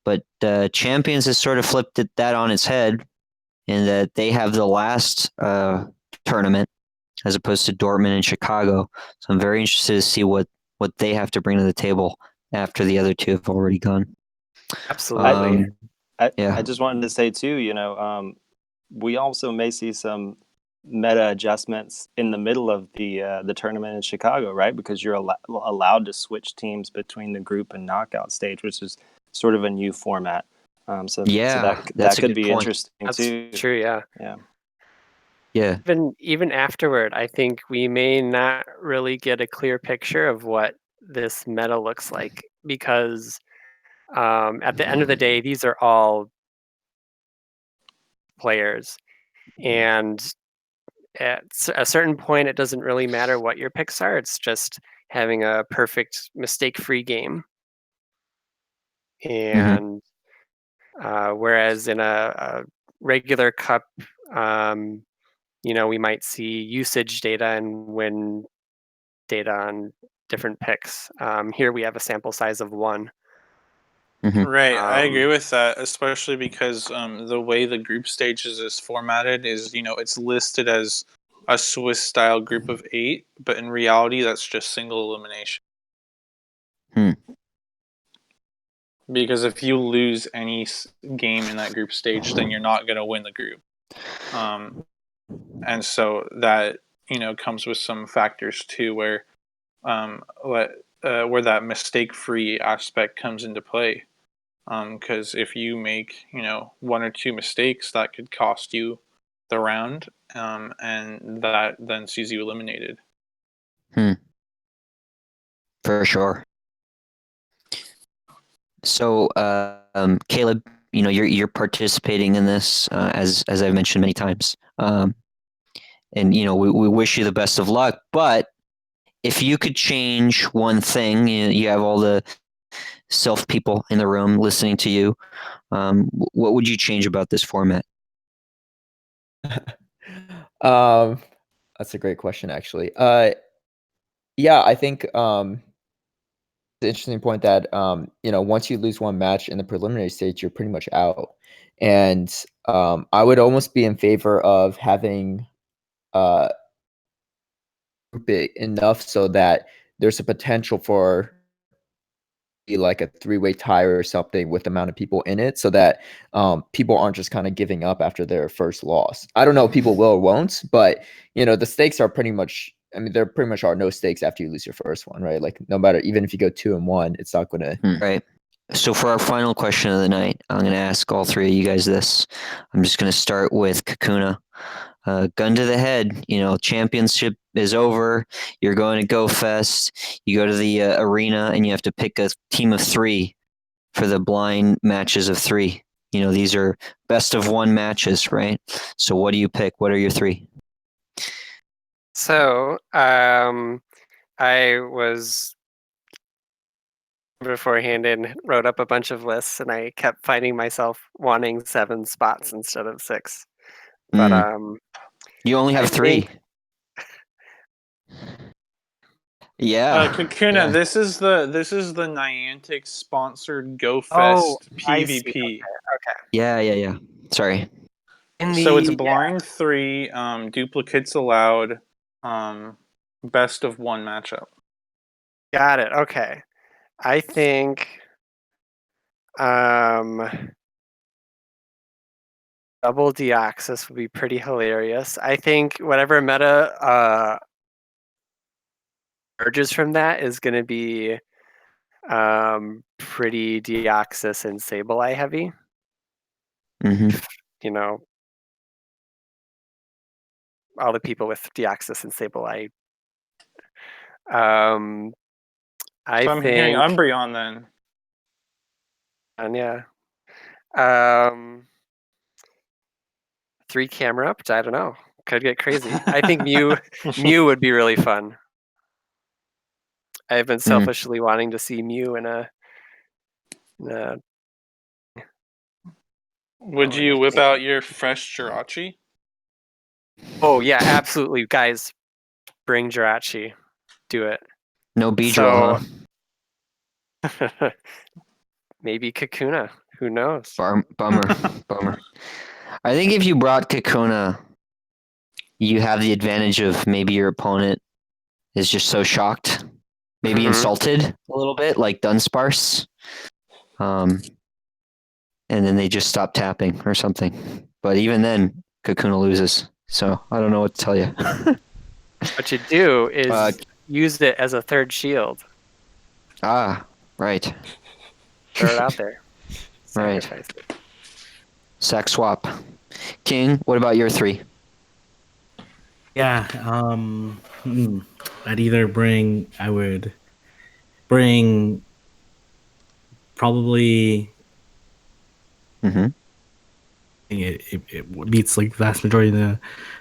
But Champions has sort of flipped that on its head, in that they have the last tournament as opposed to Dortmund and Chicago. So I'm very interested to see what they have to bring to the table after the other two have already gone. Absolutely. Yeah. I just wanted to say too, we also may see some meta adjustments in the middle of the tournament in Chicago, right? Because you're allowed to switch teams between the group and knockout stage, which is sort of a new format. So that a could good be point. interesting That's too. true. Yeah. Yeah. Even afterward, I think we may not really get a clear picture of what this meta looks like, because at the end of the day, these are all players, and at a certain point, it doesn't really matter what your picks are. It's just having a perfect mistake-free game. And whereas in a regular cup, we might see usage data and win data on different picks. Here we have a sample size of 1. Right, I agree with that, especially because the way the group stages is formatted is, it's listed as a Swiss-style group of 8, but in reality, that's just single elimination. Because if you lose any game in that group stage, then you're not going to win the group. And so that, comes with some factors too, where that mistake-free aspect comes into play. Because if you make, 1 or 2 mistakes, that could cost you the round, and that then sees you eliminated. For sure. So, Caleb, you're participating in this as I've mentioned many times, and we wish you the best of luck. But if you could change one thing, you have all the self people in the room listening to you. What would you change about this format? That's a great question, actually. Yeah, I think the interesting point that once you lose one match in the preliminary stage, you're pretty much out. And I would almost be in favor of having big enough so that there's a potential for like a 3-way tie or something with the amount of people in it, so that people aren't just kind of giving up after their first loss. I don't know if people will or won't, but the stakes are pretty much, I mean, there pretty much are no stakes after you lose your first one, right? Like, no matter, even if you go 2-1, it's not going to. Right. So for our final question of the night, I'm going to ask all three of you guys this. I'm just going to start with Kakuna. Gun to the head, championship is over. You're going to Go Fest. You go to the arena and you have to pick a team of 3 for the blind matches of 3. These are best of 1 matches, right? So what do you pick? What are your 3? So I was beforehand and wrote up a bunch of lists, and I kept finding myself wanting 7 spots instead of 6. But you only have 3. Yeah. Kakuna, Yeah. this is the Niantic sponsored Go Oh, Fest I see. PvP. Okay. Yeah. Sorry. So it's blind 3, duplicates allowed, best of 1 matchup. Got it. Okay. I think double Deoxys would be pretty hilarious. I think whatever meta emerges from that is going to be pretty Deoxys and Sableye heavy. All the people with Deoxys and Sableye. I I'm think hearing Umbreon then. And yeah. 3 camera up. I don't know. Could get crazy. I think Mew would be really fun. I've been selfishly wanting to see Mew in a Would you whip out your fresh Jirachi? Oh yeah, absolutely, guys. Bring Jirachi. Do it. No Beedrill, huh? Maybe Kakuna. Who knows? Bummer. I think if you brought Kakuna, you have the advantage of maybe your opponent is just so shocked, maybe insulted a little bit, like Dunsparce. And then they just stop tapping or something. But even then, Kakuna loses. So I don't know what to tell you. What you do is use it as a third shield. Right. Throw it out there. Right. Sacrifice it. Sack swap. King, what about your 3? Yeah, I would bring probably it beats like the vast majority of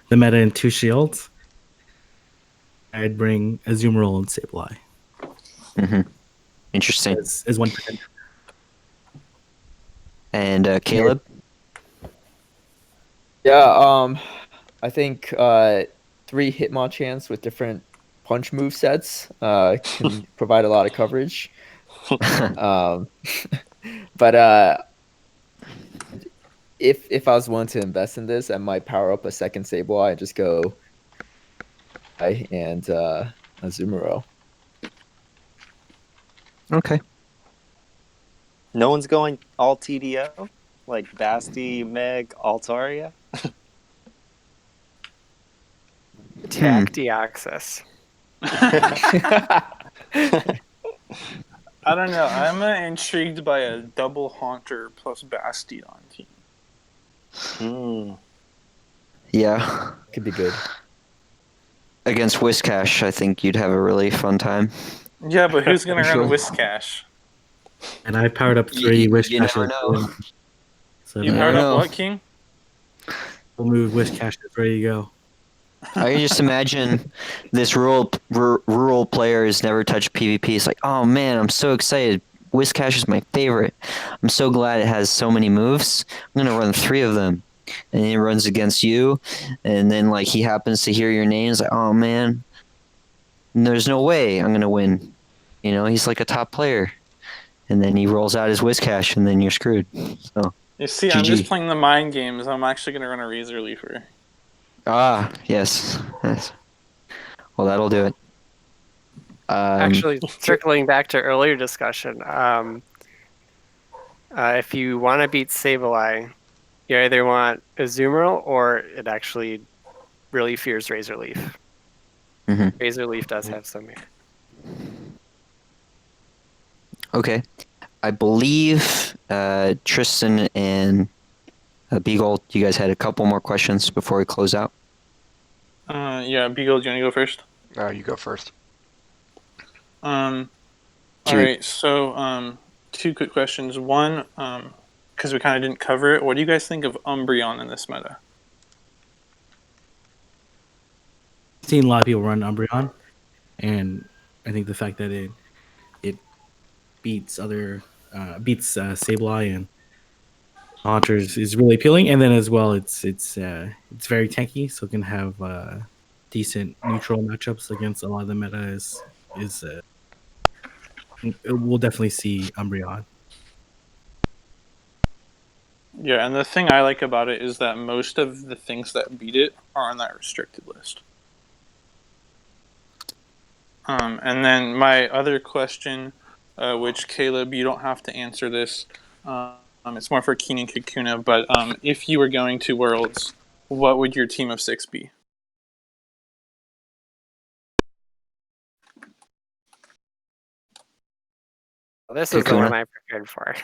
the meta in 2 shields. I'd bring Azumarill and Sableye. Interesting. As one pretender. And Caleb? Yeah, I think 3 Hitmonchans with different punch move sets can provide a lot of coverage. But if I was willing to invest in this, I might power up a second Sableye and just go and Azumarill. Okay. No one's going all TDO like Basti, Meg, Altaria. Attack Deoxys. I don't know. I'm intrigued by a double Haunter plus Bastion team. Yeah. Could be good. Against Whiscash, I think you'd have a really fun time. Yeah, but who's going to run Whiscash? And I powered up 3 You Whiscashes. never know. So You never powered up know. what, King? we'll move Whiscashes. Ready to go. I can just imagine this rural player has never touched PvP. It's like, oh man, I'm so excited. Whiscash is my favorite. I'm so glad it has so many moves. I'm gonna run 3 of them, and he runs against you, and then like he happens to hear your name. It's like, oh man, there's no way I'm gonna win. You know, he's like a top player, and then he rolls out his Whiscash, and then you're screwed. So You see, I'm GG. just playing the mind games. I'm actually going to run a Razor Leafer. Yes. Well, that'll do it. Actually, circling back to earlier discussion, if you want to beat Sableye, you either want Azumarill or it actually really fears Razor Leaf. Razor Leaf does have some merit. Okay. I believe Tristan and Beagle, you guys had a couple more questions before we close out. Yeah, Beagle, do you want to go first? You go first. All right, so 2 quick questions. One, because we kind of didn't cover it, what do you guys think of Umbreon in this meta? I've seen a lot of people run Umbreon, and I think the fact that it beats Sableye and Haunter's is really appealing, and then as well, it's very tanky, so it can have decent neutral matchups against a lot of the meta. We'll definitely see Umbreon. Yeah, and the thing I like about it is that most of the things that beat it are on that restricted list. And then my other question, which Caleb, you don't have to answer this. It's more for Kieng and Kakuna, but if you were going to Worlds, what would your team of 6 be? Well, this is the one I prepared for.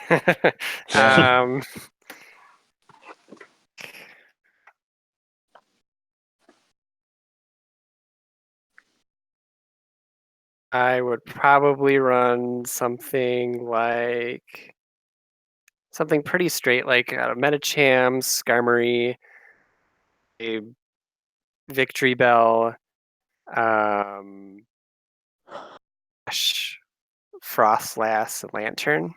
I would probably run something pretty straight, like Metacham, Skarmory, a Victory Bell, Frostlass Lantern.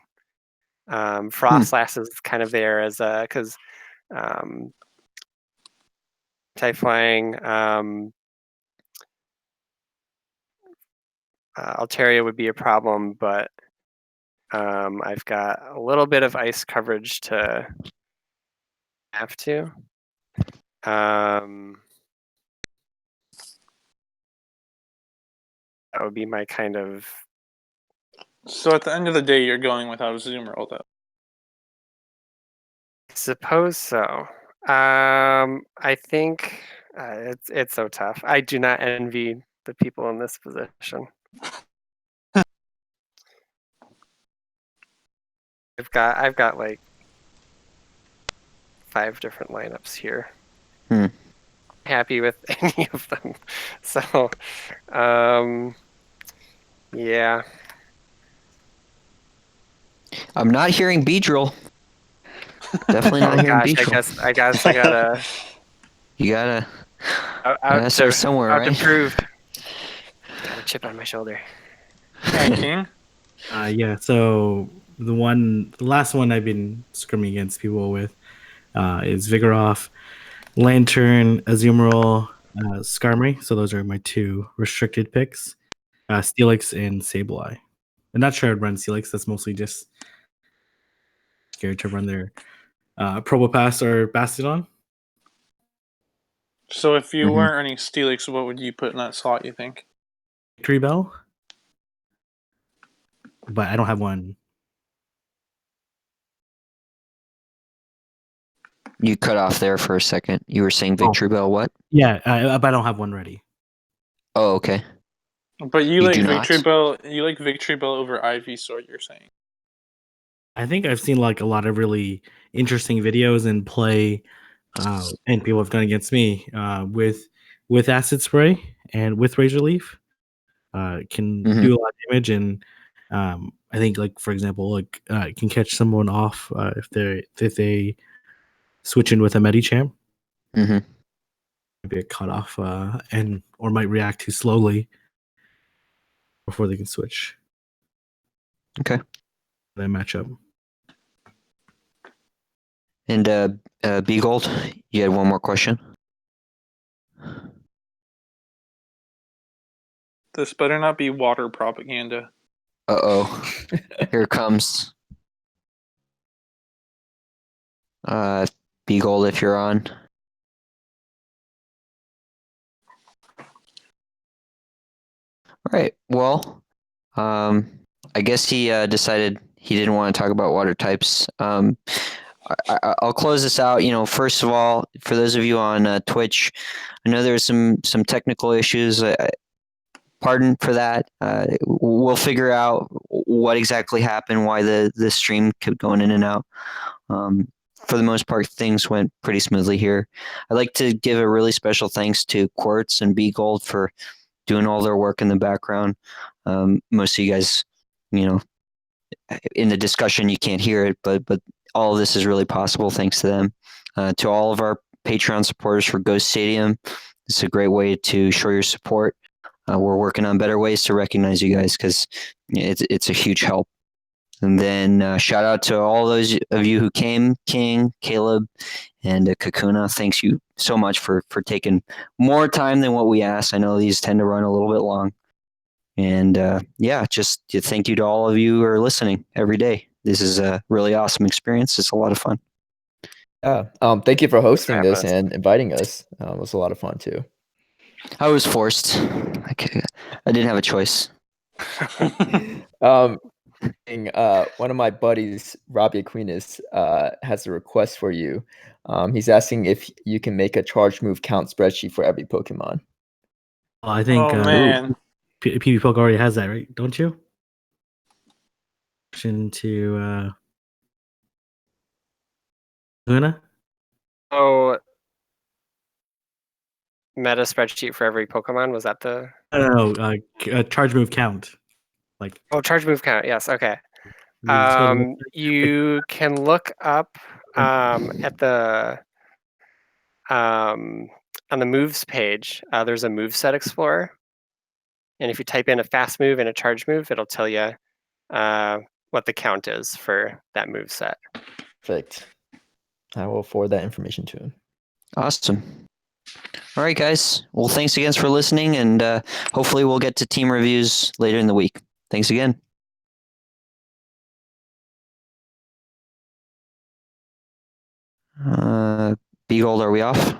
Frostlass is kind of there as a because type flying. Altaria would be a problem, but I've got a little bit of ice coverage to have to. That would be my kind of. So at the end of the day, you're going without a Azumarill, though. Suppose so. I think it's so tough. I do not envy the people in this position. I've got like 5 different lineups here. Happy with any of them. So, yeah. I'm not hearing Beedrill. Definitely not hearing Beedrill. I guess I gotta You gotta out start somewhere, out right? improved. Got a chip on my shoulder. And King? Yeah, so the last one I've been scrimming against people with is Vigoroth, Lantern, Azumarill, Skarmory. So those are my 2 restricted picks. Steelix and Sableye. I'm not sure I'd run Steelix. That's mostly just scared to run their Probopass or Bastiodon. So if you weren't running Steelix, what would you put in that slot, you think? Victory Bell. But I don't have one. You cut off there for a second. You were saying Victory Bell what? Yeah, but I don't have one ready. Oh, okay. But you like do Victory not? Bell. You like Victory Bell over Ivysaur, you're saying? I think I've seen like a lot of really interesting videos and play, and people have gone against me with Acid Spray and with Razor Leaf. Can do a lot of damage, and I think like for example, like it can catch someone off if they switch in with a Medicham. Maybe a cutoff and or might react too slowly before they can switch. Okay. That matchup. And B Gold, you had one more question? This better not be water propaganda. Uh-oh. Here it comes. B Gold, if you're on. All right. Well, I guess he decided he didn't want to talk about water types. I'll close this out. First of all, for those of you on Twitch, I know there's some technical issues. Pardon for that. We'll figure out what exactly happened, why the stream kept going in and out. For the most part, things went pretty smoothly here. I'd like to give a really special thanks to Quartz and B Gold for doing all their work in the background. Most of you guys, in the discussion, you can't hear it, but all of this is really possible thanks to them. To all of our Patreon supporters for Ghost Stadium, it's a great way to show your support. We're working on better ways to recognize you guys because it's a huge help. And then shout out to all those of you who came, Kieng, Caleb, and Kakuna. Thanks you so much for taking more time than what we asked. I know these tend to run a little bit long. And just thank you to all of you who are listening every day. This is a really awesome experience. It's a lot of fun. Yeah. Thank you for hosting this and inviting us. It was a lot of fun too. I was forced. I didn't have a choice. One of my buddies, Robbie Aquinas, has a request for you. He's asking if you can make a charge move count spreadsheet for every Pokemon. Well, I think man. PVPoke already has that, right? Don't you? Into Luna? Oh, meta spreadsheet for every Pokemon, was that the? No, charge move count. Charge move count. Yes. Okay. You You can look up at the on the moves page, there's a moveset explorer. And if you type in a fast move and a charge move, it'll tell you what the count is for that move set. Perfect. I will forward that information to him. Awesome. All right, guys. Well, thanks again for listening, and hopefully we'll get to team reviews later in the week. Thanks again. B-Gold, are we off?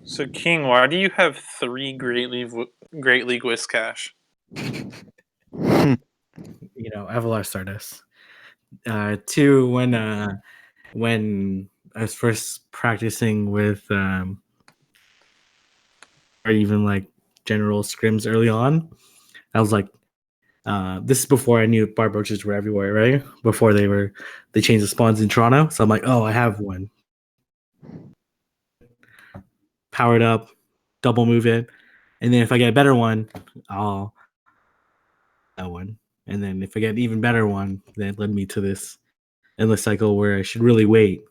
So King, why do you have 3 Great League Whiscash? Avalar Stardust. 2, when I was first practicing with or even like general scrims early on, I was like, this is before I knew bar brooches were everywhere, right? Before they changed the spawns in Toronto. So I'm like, oh, I have one. Power it up, double move it, and then if I get a better one, I'll that one. And then if I get an even better one, then it led me to this endless cycle where I should really wait.